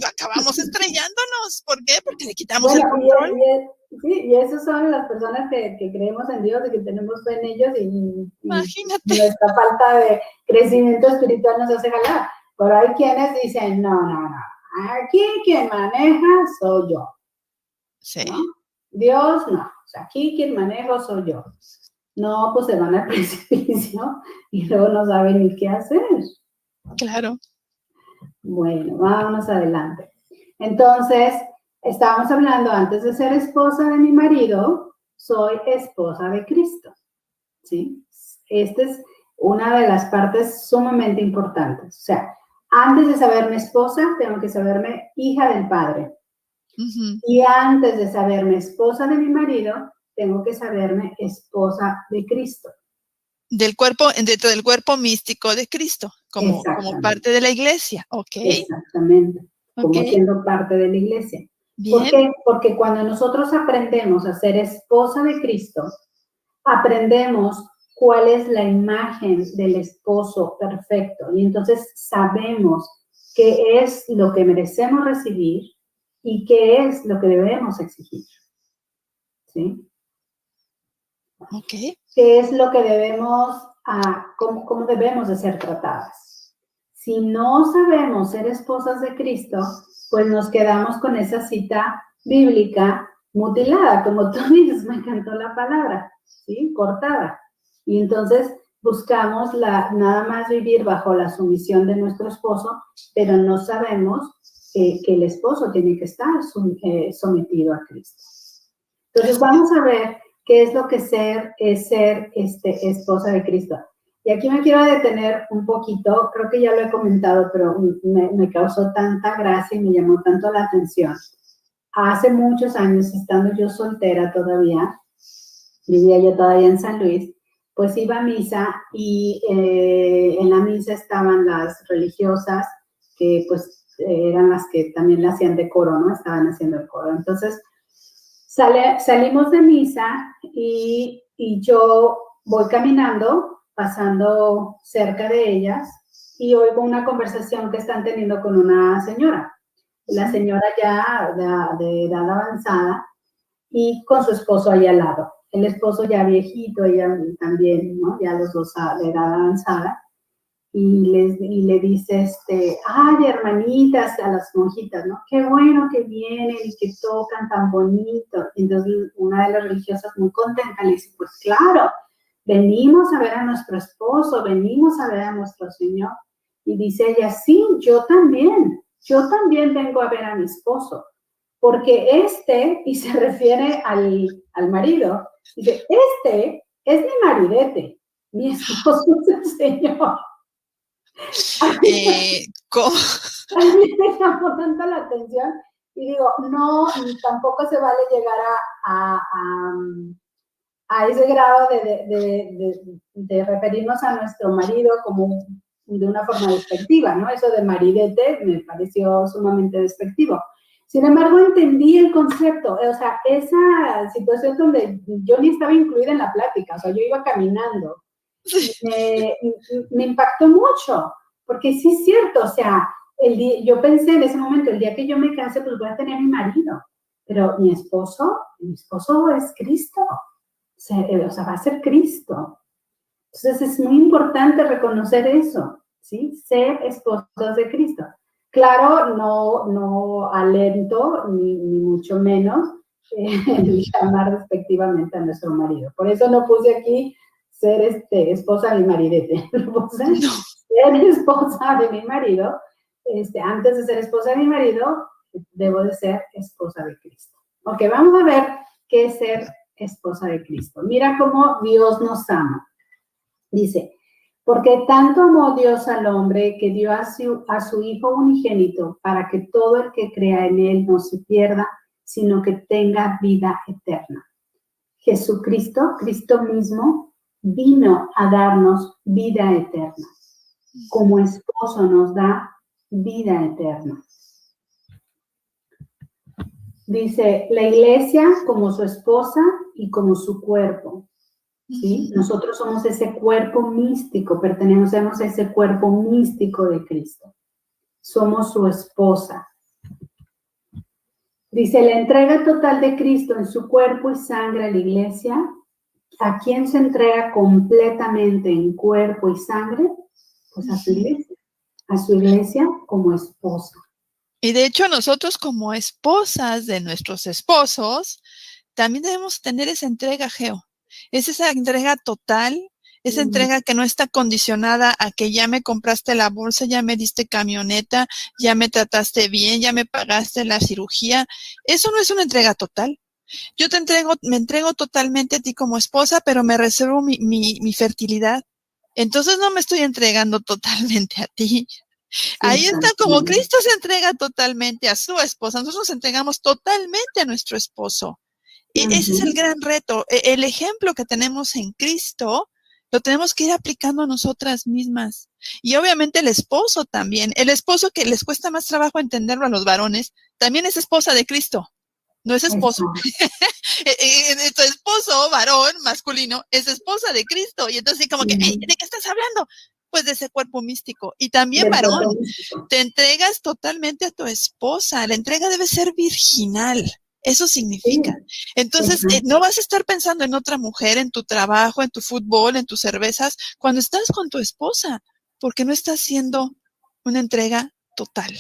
acabamos estrellándonos. ¿Por qué? Porque le quitamos el control. Y esas son las personas que creemos en Dios y que tenemos fe en ellos y imagínate. Nuestra falta de crecimiento espiritual nos hace jalar. Pero hay quienes dicen, no, aquí quien maneja soy yo. Sí. ¿No? Dios no, o sea, aquí quien manejo soy yo. No, pues se van al precipicio y luego no saben ni qué hacer. Claro. Bueno, vámonos adelante. Entonces, estábamos hablando, antes de ser esposa de mi marido, soy esposa de Cristo. ¿Sí? Esta es una de las partes sumamente importantes. O sea, antes de saberme esposa, tengo que saberme hija del Padre. Y antes de saberme esposa de mi marido, tengo que saberme esposa de Cristo. Dentro del cuerpo místico de Cristo, como parte de la iglesia. Ok. Exactamente. Como siendo parte de la iglesia. Bien. ¿Por qué? Porque cuando nosotros aprendemos a ser esposa de Cristo, aprendemos cuál es la imagen del esposo perfecto. Y entonces sabemos qué es lo que merecemos recibir y qué es lo que debemos exigir. ¿Sí? Ok. ¿Qué es lo que debemos, cómo debemos de ser tratadas? Si no sabemos ser esposas de Cristo, pues nos quedamos con esa cita bíblica mutilada, como tú dices, me encantó la palabra, ¿sí? Cortada. Y entonces buscamos nada más vivir bajo la sumisión de nuestro esposo, pero no sabemos que el esposo tiene que estar sometido a Cristo. Entonces vamos a ver qué es lo que es ser esposa de Cristo. Y aquí me quiero detener un poquito, creo que ya lo he comentado, pero me causó tanta gracia y me llamó tanto la atención. Hace muchos años, estando yo soltera todavía, vivía yo todavía en San Luis, pues iba a misa y en la misa estaban las religiosas que pues eran las que también le hacían de coro, ¿no? Estaban haciendo el coro. Entonces salimos de misa y yo voy caminando, pasando cerca de ellas y oigo una conversación que están teniendo con una señora. La señora ya de edad avanzada y con su esposo ahí al lado. El esposo ya viejito, ella también, ¿no? Ya los dos de edad avanzada. Y le dice, ay, hermanitas, a las monjitas, ¿no? Qué bueno que vienen y que tocan tan bonito. Y entonces una de las religiosas muy contenta le dice, pues claro, venimos a ver a nuestro esposo, venimos a ver a nuestro Señor. Y dice ella, sí, yo también vengo a ver a mi esposo. Porque y se refiere al marido, dice, es mi maridete, mi esposo es el Señor. ¿Cómo? A mí me llamó tanto la atención y digo, no, tampoco se vale llegar a ese grado de referirnos a nuestro marido como de una forma despectiva, ¿no? Eso de maridete me pareció sumamente despectivo. Sin embargo, entendí el concepto, o sea, esa situación donde yo ni estaba incluida en la plática, o sea, yo iba caminando. Me impactó mucho, porque sí es cierto, o sea, yo pensé en ese momento, el día que yo me case, pues voy a tener mi marido, pero mi esposo es Cristo, o sea, va a ser Cristo. Entonces es muy importante reconocer eso, ¿sí? Ser esposas de Cristo. Claro, no alento, ni mucho menos, llamar respectivamente a nuestro marido. Por eso no puse aquí ser esposa de mi maridete. Ser esposa de mi marido. Antes de ser esposa de mi marido, debo de ser esposa de Cristo. Ok, vamos a ver qué es ser esposa de Cristo. Mira cómo Dios nos ama. Dice, porque tanto amó Dios al hombre que dio a su Hijo unigénito para que todo el que crea en él no se pierda, sino que tenga vida eterna. Jesucristo, Cristo mismo, vino a darnos vida eterna. Como esposo nos da vida eterna. Dice, la iglesia como su esposa y como su cuerpo. ¿Sí? Nosotros somos ese cuerpo místico, pertenecemos a ese cuerpo místico de Cristo. Somos su esposa. Dice, la entrega total de Cristo en su cuerpo y sangre a la iglesia. ¿A quién se entrega completamente en cuerpo y sangre? Pues a su iglesia como esposa. Y de hecho nosotros como esposas de nuestros esposos, también debemos tener esa entrega, Geo. Es esa entrega total, esa entrega que no está condicionada a que ya me compraste la bolsa, ya me diste camioneta, ya me trataste bien, ya me pagaste la cirugía. Eso no es una entrega total. Yo me entrego totalmente a ti como esposa, pero me reservo mi fertilidad. Entonces no me estoy entregando totalmente a ti. Ahí está, como Cristo se entrega totalmente a su esposa, nosotros nos entregamos totalmente a nuestro esposo. Y ese es el gran reto. El ejemplo que tenemos en Cristo lo tenemos que ir aplicando a nosotras mismas. Y obviamente el esposo también. El esposo, que les cuesta más trabajo entenderlo a los varones, también es esposa de Cristo. No es esposo. Tu esposo, varón, masculino, es esposa de Cristo. Y entonces como que, hey, ¿de qué estás hablando? Pues de ese cuerpo místico. Y también, varón, te entregas totalmente a tu esposa. La entrega debe ser virginal. Eso significa. Entonces, Exacto. no vas a estar pensando en otra mujer, en tu trabajo, en tu fútbol, en tus cervezas, cuando estás con tu esposa, porque no estás haciendo una entrega total.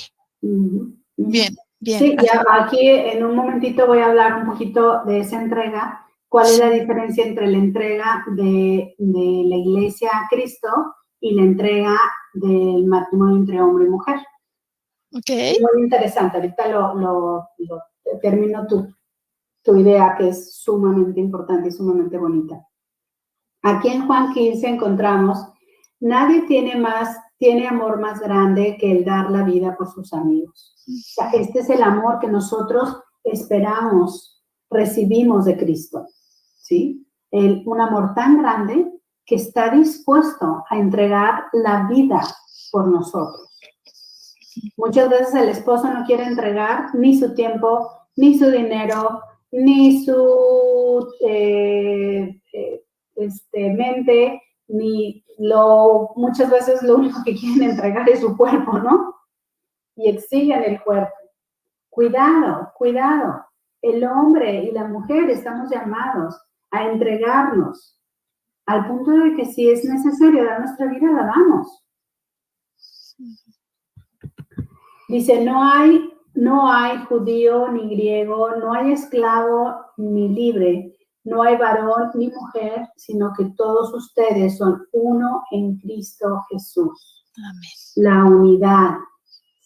Ujú, ujú. Bien, bien. Sí, y aquí en un momentito voy a hablar un poquito de esa entrega. ¿Cuál es la diferencia entre la entrega de la iglesia a Cristo y la entrega del matrimonio entre hombre y mujer? Ok. Es muy interesante. Ahorita lo termino tu idea, que es sumamente importante y sumamente bonita. Aquí en Juan 15 encontramos, nadie tiene amor más grande que el dar la vida por sus amigos. O sea, este es el amor que nosotros esperamos, recibimos de Cristo, ¿sí? Un amor tan grande que está dispuesto a entregar la vida por nosotros. Muchas veces el esposo no quiere entregar ni su tiempo, ni su dinero, ni su mente, muchas veces lo único que quieren entregar es su cuerpo, ¿no? Y exigen el cuerpo. Cuidado, cuidado. El hombre y la mujer estamos llamados a entregarnos al punto de que si es necesario dar nuestra vida, la damos. Dice, no hay judío ni griego, no hay esclavo ni libre, no hay varón ni mujer, sino que todos ustedes son uno en Cristo Jesús. Amén. La unidad,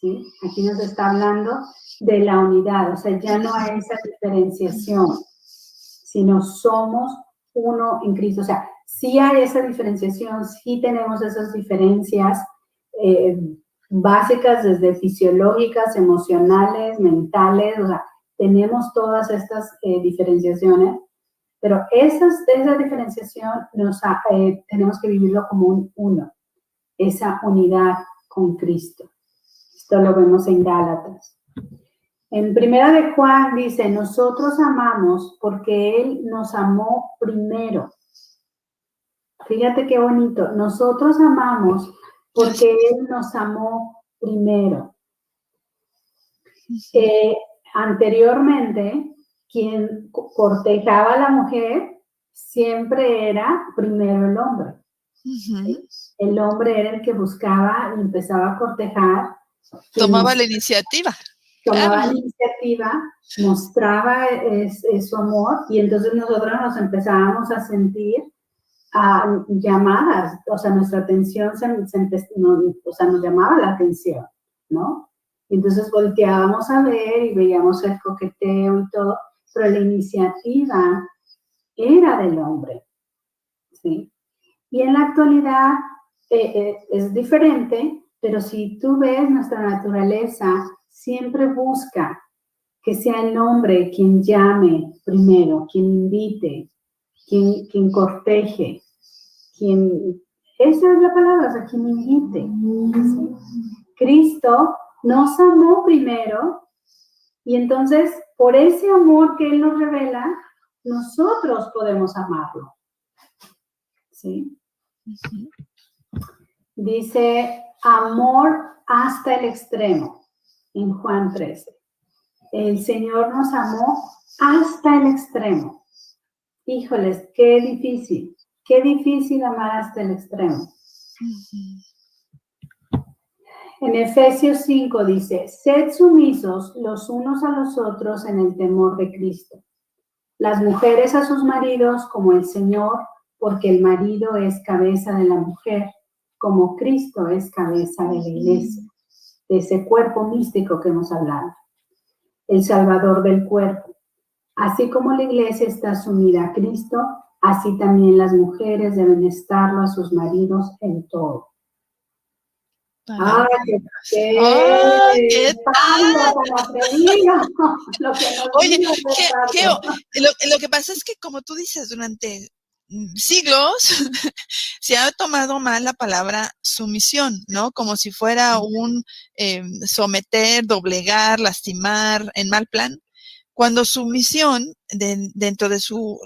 ¿sí? Aquí nos está hablando de la unidad, o sea, ya no hay esa diferenciación, sino somos uno en Cristo. O sea, sí hay esa diferenciación, sí tenemos esas diferencias básicas, desde fisiológicas, emocionales, mentales, o sea, tenemos todas estas diferenciaciones, pero esa diferenciación tenemos que vivirlo como un uno, esa unidad con Cristo. Esto lo vemos en Gálatas. En Primera de Juan dice, nosotros amamos porque Él nos amó primero. Fíjate qué bonito, nosotros amamos porque Él nos amó primero. Anteriormente, quien cortejaba a la mujer siempre era primero el hombre. Uh-huh. El hombre era el que buscaba y empezaba a cortejar. Tomaba la iniciativa. Tomaba la iniciativa, mostraba su amor y entonces nosotros nos empezábamos a sentir llamadas, o sea, nuestra atención nos llamaba la atención, ¿no? Entonces volteábamos a ver y veíamos el coqueteo y todo, pero la iniciativa era del hombre, ¿sí? Y en la actualidad es diferente, pero si tú ves nuestra naturaleza, siempre busca que sea el hombre quien llame primero, quien invite, quien corteje, esa es la palabra, o sea, quien invite. ¿Sí? Cristo nos amó primero y entonces por ese amor que Él nos revela, nosotros podemos amarlo. ¿Sí? Uh-huh. Dice, amor hasta el extremo, en Juan 13. El Señor nos amó hasta el extremo. Híjoles, qué difícil amar hasta el extremo. Uh-huh. En Efesios 5 dice, sed sumisos los unos a los otros en el temor de Cristo. Las mujeres a sus maridos como el Señor, porque el marido es cabeza de la mujer, como Cristo es cabeza de la iglesia, de ese cuerpo místico que hemos hablado, el Salvador del cuerpo. Así como la iglesia está sumida a Cristo, así también las mujeres deben estarlo a sus maridos en todo. ¿Qué tal? Oye, lo que pasa es que, como tú dices, durante siglos se ha tomado mal la palabra sumisión, ¿no? Como si fuera un someter, doblegar, lastimar, en mal plan. Cuando sumisión, dentro de su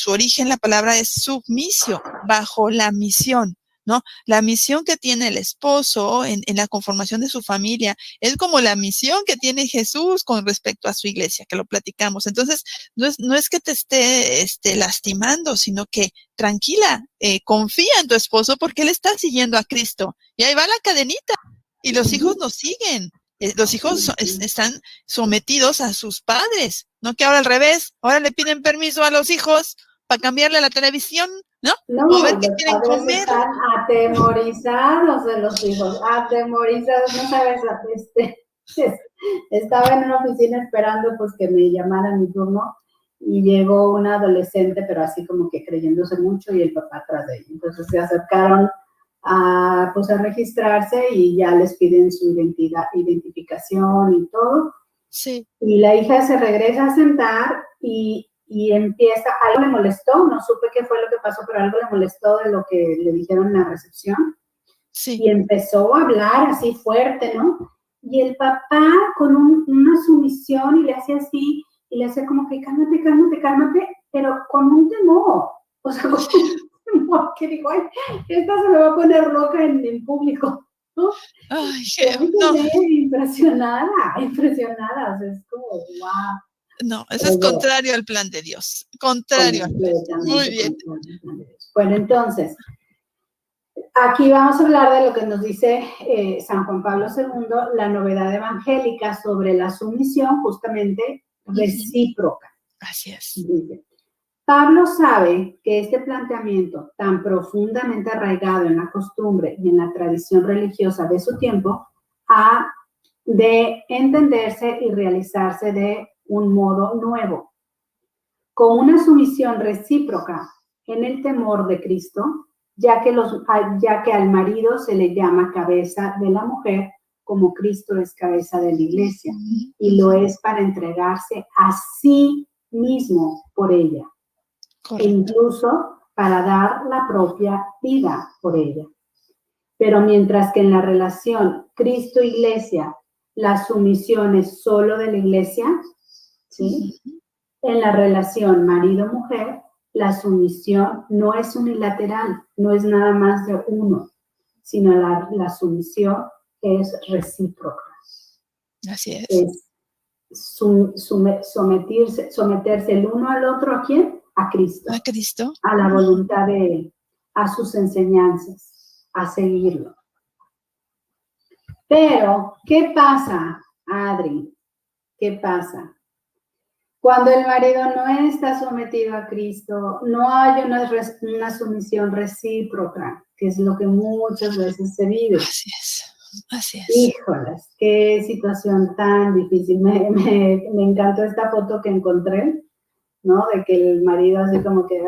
origen, la palabra es submisio, bajo la misión, ¿no? La misión que tiene el esposo en la conformación de su familia es como la misión que tiene Jesús con respecto a su iglesia, que lo platicamos. Entonces, no es que te esté lastimando, sino que tranquila, confía en tu esposo porque él está siguiendo a Cristo. Y ahí va la cadenita. Y los hijos nos siguen. Los hijos están sometidos a sus padres, no que ahora al revés, ahora le piden permiso a los hijos para cambiarle la televisión, ¿no? No, O ver qué los quieren padres comer. están atemorizados de los hijos, atemorizados, no sabes, estaba en una oficina esperando pues que me llamaran mi turno y llegó una adolescente, pero así como que creyéndose mucho y el papá atrás de ella. Entonces se acercaron a registrarse y ya les piden su identificación y todo. Sí. Y la hija se regresa a sentar y empieza, algo le molestó, no supe qué fue lo que pasó, pero algo le molestó de lo que le dijeron en la recepción. Sí. Y empezó a hablar así fuerte, ¿no? Y el papá con una sumisión y le hacía así, y le hacía como que cálmate, cálmate, cálmate, pero con un temor. O sea, con un temor que digo, ay, esta se me va a poner loca en público, ¿no? Ay, no. Impresionada, o sea, es como, wow. No, eso es contrario al plan de Dios. Contrario al plan. Muy bien. Bueno, entonces, aquí vamos a hablar de lo que nos dice San Juan Pablo II, la novedad evangélica sobre la sumisión justamente recíproca. Así es. Dice, Pablo sabe que este planteamiento tan profundamente arraigado en la costumbre y en la tradición religiosa de su tiempo ha de entenderse y realizarse de un modo nuevo, con una sumisión recíproca en el temor de Cristo, ya que al marido se le llama cabeza de la mujer, como Cristo es cabeza de la iglesia, y lo es para entregarse a sí mismo por ella. Correcto. E incluso para dar la propia vida por ella. Pero mientras que en la relación Cristo-Iglesia la sumisión es solo de la Iglesia, ¿sí? En la relación marido-mujer la sumisión no es unilateral, no es nada más de uno, sino la sumisión es recíproca. Así es. Es someterse el uno al otro, ¿a quién? A Cristo. A Cristo. A la voluntad de Él, a sus enseñanzas, a seguirlo. Pero, ¿qué pasa, Adri? ¿Qué pasa? Cuando el marido no está sometido a Cristo, no hay una sumisión recíproca, que es lo que muchas veces se vive. Así es. Así es. Híjoles, qué situación tan difícil. Me encantó esta foto que encontré, ¿no? De que el marido así como que,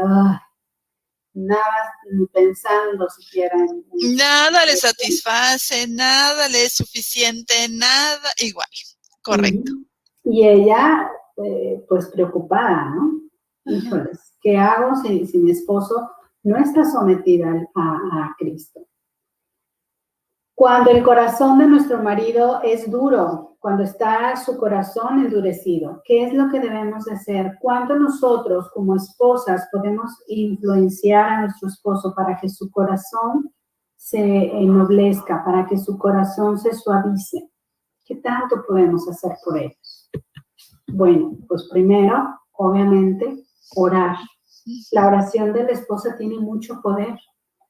nada, ni pensando siquiera en nada le satisface, nada le es suficiente, nada, igual, correcto. Y ella, pues preocupada, ¿no? Híjoles, ¿qué hago si mi esposo no está sometida a Cristo? Cuando el corazón de nuestro marido es duro, cuando está su corazón endurecido, ¿qué es lo que debemos de hacer? ¿Cuánto nosotros como esposas podemos influenciar a nuestro esposo para que su corazón se ennoblezca, para que su corazón se suavice? ¿Qué tanto podemos hacer por ellos? Bueno, pues primero, obviamente, orar. La oración de la esposa tiene mucho poder,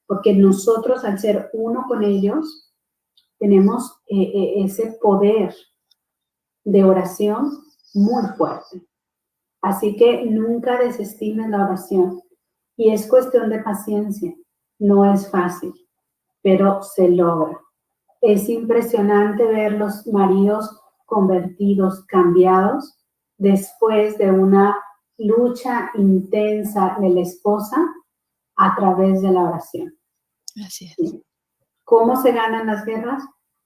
porque nosotros al ser uno con ellos, tenemos ese poder de oración muy fuerte. Así que nunca desestimen la oración. Y es cuestión de paciencia. No es fácil, pero se logra. Es impresionante ver los maridos convertidos, cambiados, después de una lucha intensa de la esposa a través de la oración. Así es. ¿Sí? ¿Cómo se ganan las guerras?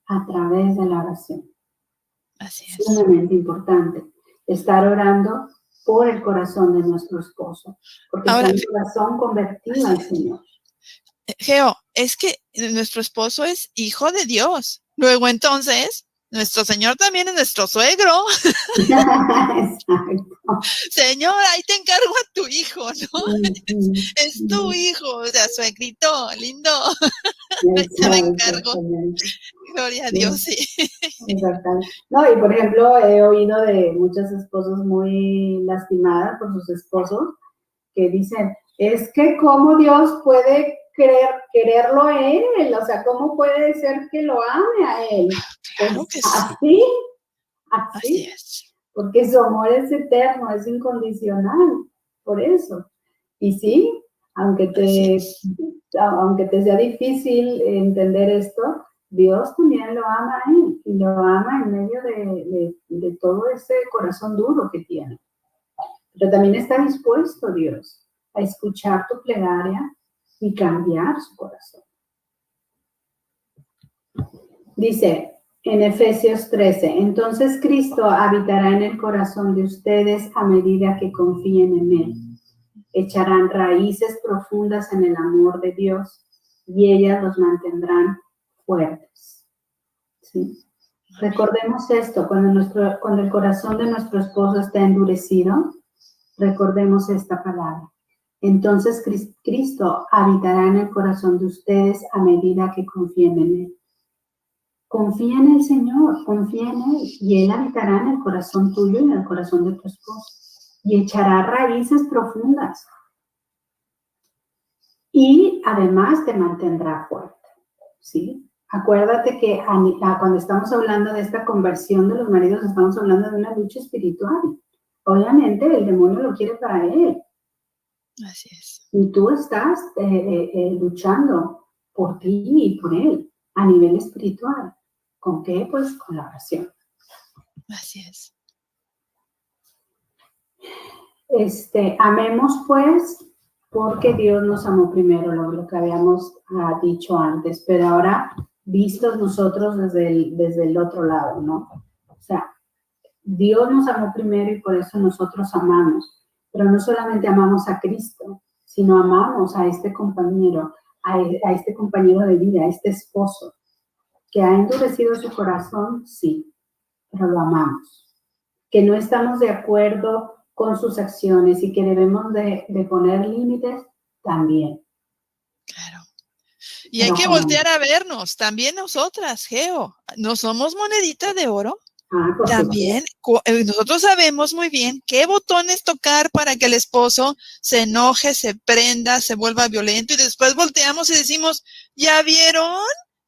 A través de la oración. Así es. Sumamente importante estar orando por el corazón de nuestro esposo, porque ahora, es un corazón convertido al Señor. Geo, es que nuestro esposo es hijo de Dios. Luego entonces, Nuestro Señor también es nuestro suegro. Exacto. Señor, ahí te encargo a tu hijo, ¿no? Es tu hijo, o sea, suegrito, lindo. Te lo encargo. Gloria a Dios, sí. Exactamente. No, y por ejemplo, he oído de muchas esposas muy lastimadas por sus esposos que dicen, es que cómo Dios puede quererlo a él, o sea, cómo puede ser que lo ame a él. Claro Pues que sí. Así es. Porque su amor es eterno, es incondicional, por eso. Y sí, aunque te sea difícil entender esto, Dios también lo ama a él, y lo ama en medio de todo ese corazón duro que tiene. Pero también está dispuesto Dios a escuchar tu plegaria y cambiar su corazón. Dice en Efesios 13, entonces Cristo habitará en el corazón de ustedes a medida que confíen en Él. Echarán raíces profundas en el amor de Dios y ellas los mantendrán fuertes. ¿Sí? Recordemos esto, cuando el corazón de nuestro esposo está endurecido, recordemos esta palabra. Entonces Cristo habitará en el corazón de ustedes a medida que confíen en Él. Confía en el Señor, confía en Él, y Él habitará en el corazón tuyo y en el corazón de tu esposo, y echará raíces profundas. Y además te mantendrá fuerte, ¿sí? Acuérdate que cuando estamos hablando de esta conversión de los maridos, estamos hablando de una lucha espiritual. Obviamente el demonio lo quiere para él. Así es. Y tú estás luchando por ti y por él a nivel espiritual. ¿Con qué? Pues con la oración. Así es. Amemos pues, porque Dios nos amó primero, lo que habíamos dicho antes, pero ahora vistos nosotros desde el otro lado, ¿no? O sea, Dios nos amó primero y por eso nosotros amamos, pero no solamente amamos a Cristo, sino amamos a este compañero, a este compañero de vida, a este esposo, que ha endurecido su corazón, sí, pero lo amamos. Que no estamos de acuerdo con sus acciones y que debemos de poner límites, también. Claro. Y hay que voltear a vernos, también nosotras, Geo, ¿no somos monedita de oro? También nosotros sabemos muy bien qué botones tocar para que el esposo se enoje, se prenda, se vuelva violento, y después volteamos y decimos, ¿ya vieron?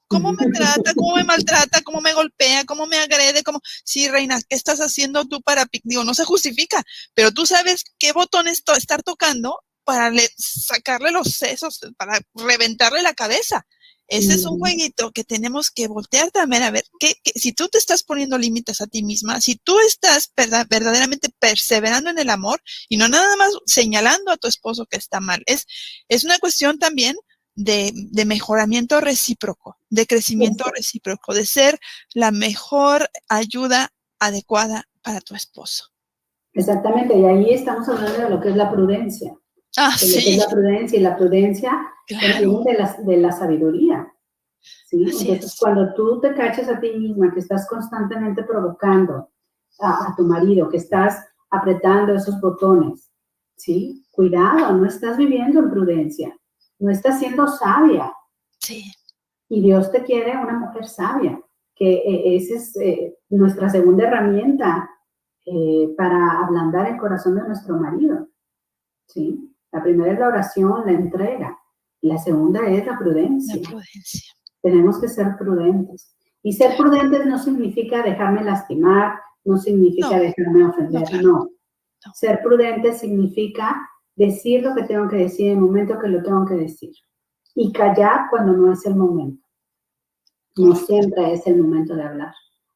¿Cómo me trata? ¿Cómo me maltrata? ¿Cómo me golpea? ¿Cómo me agrede? Sí, reina, ¿qué estás haciendo tú para...? Digo, no se justifica, pero tú sabes qué botones estar tocando para sacarle los sesos, para reventarle la cabeza. Ese es un jueguito que tenemos que voltear también a ver que si tú te estás poniendo límites a ti misma, si tú estás verdaderamente perseverando en el amor y no nada más señalando a tu esposo que está mal. Es una cuestión también de mejoramiento recíproco, de crecimiento recíproco, de ser la mejor ayuda adecuada para tu esposo. Exactamente, y ahí estamos hablando de lo que es la prudencia. Sí. Lo que es la prudencia, y la prudencia claro. de la sabiduría. ¿Sí? Así Entonces, es. cuando tú te cachas a ti misma que estás constantemente provocando a tu marido, que estás apretando esos botones, ¿sí? Cuidado, no estás viviendo en prudencia, no estás siendo sabia. Sí. Y Dios te quiere una mujer sabia, que esa es nuestra segunda herramienta para ablandar el corazón de nuestro marido, ¿sí? La primera es la oración, la entrega. La segunda es la prudencia. La prudencia. Tenemos que ser prudentes. Y ser prudentes no significa dejarme lastimar, no significa dejarme ofender, no. Ser prudente significa decir lo que tengo que decir en el momento que lo tengo que decir. Y callar cuando no es el momento. No siempre es el momento de hablar.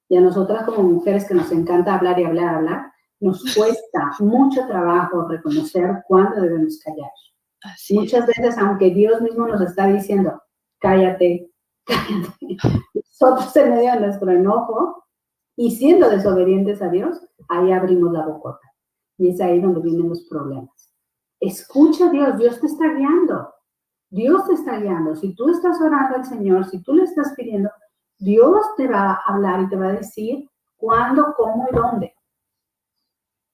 Y a nosotras como mujeres que nos encanta hablar y hablar, nos cuesta mucho trabajo reconocer cuándo debemos callar. Muchas veces, aunque Dios mismo nos está diciendo, cállate, nosotros en medio de nuestro enojo y siendo desobedientes a Dios, ahí abrimos la bocota. Y es ahí donde vienen los problemas. Escucha a Dios, Dios te está guiando. Dios te está guiando. Si tú estás orando al Señor, si tú le estás pidiendo, Dios te va a hablar y te va a decir cuándo, cómo y dónde.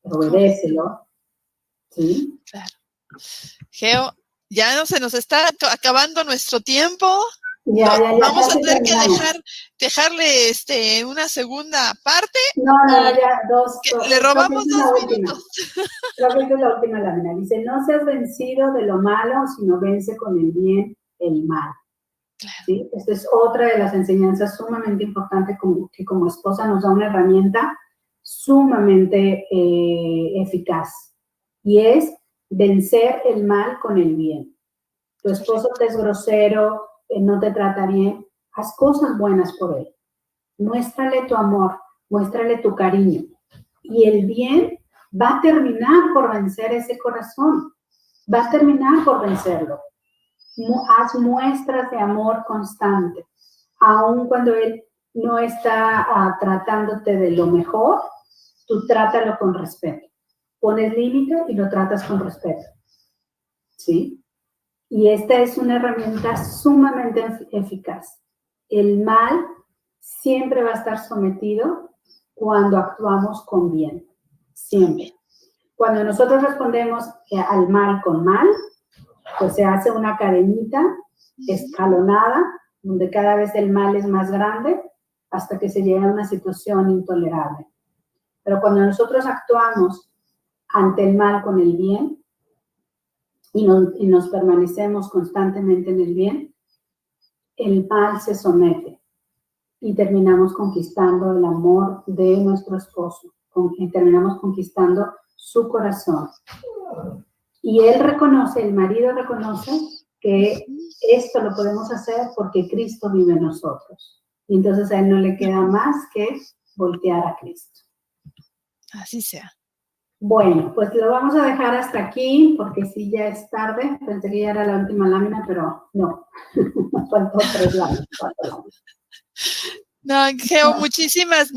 Pero obedécelo, ¿sí? Claro. Geo, ya no se nos está acabando nuestro tiempo. Ya, Vamos a casi tener que terminamos. dejarle una segunda parte. No, ya, Le robamos creo que esta es la 2 última. minutos. Creo que esta es la última lámina. Dice, no seas vencido de lo malo, sino vence con el bien el mal. Claro. ¿Sí? Esta es otra de las enseñanzas sumamente importantes que como esposa nos da una herramienta sumamente eficaz. Y es vencer el mal con el bien. Tu esposo te es grosero, no te trata bien, haz cosas buenas por él. Muéstrale tu amor, muéstrale tu cariño. Y el bien va a terminar por vencer ese corazón. Va a terminar por vencerlo. Haz muestras de amor constante. Aun cuando él no está tratándote de lo mejor, tú trátalo con respeto. Pones límite y lo tratas con respeto. ¿Sí? Y esta es una herramienta sumamente eficaz. El mal siempre va a estar sometido cuando actuamos con bien. Siempre. Cuando nosotros respondemos al mal con mal, pues se hace una cadenita escalonada, donde cada vez el mal es más grande, hasta que se llega a una situación intolerable. Pero cuando nosotros actuamos ante el mal con el bien, y nos permanecemos constantemente en el bien, el mal se somete y terminamos conquistando el amor de nuestro esposo, y terminamos conquistando su corazón. Y él reconoce, el marido reconoce que esto lo podemos hacer porque Cristo vive en nosotros. Y entonces a él no le queda más que voltear a Cristo. Así sea. Bueno, pues lo vamos a dejar hasta aquí, porque sí, ya es tarde. Pensé que ya era la última lámina, pero no. Faltó 3 láminas. No, Geo, muchísimas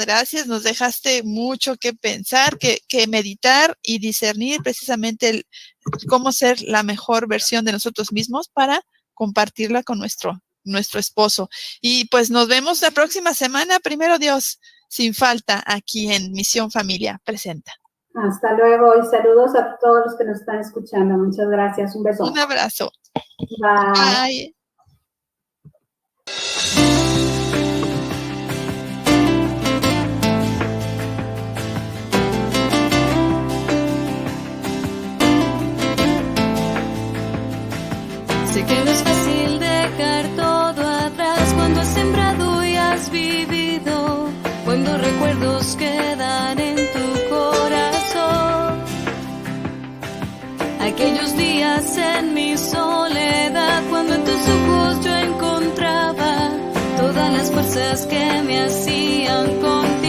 gracias. Nos dejaste mucho que pensar, que meditar y discernir precisamente cómo ser la mejor versión de nosotros mismos para compartirla con nuestro esposo. Y pues nos vemos la próxima semana, primero Dios, sin falta, aquí en Misión Familia Presenta. Hasta luego y saludos a todos los que nos están escuchando. Muchas gracias. Un beso. Un abrazo. Bye. Bye. Sé que no es fácil dejar todo atrás cuando has sembrado y has vivido, cuando recuerdos quedan en tu corazón. Aquellos días en mi soledad, cuando en tus ojos yo encontraba todas las fuerzas que me hacían contigo.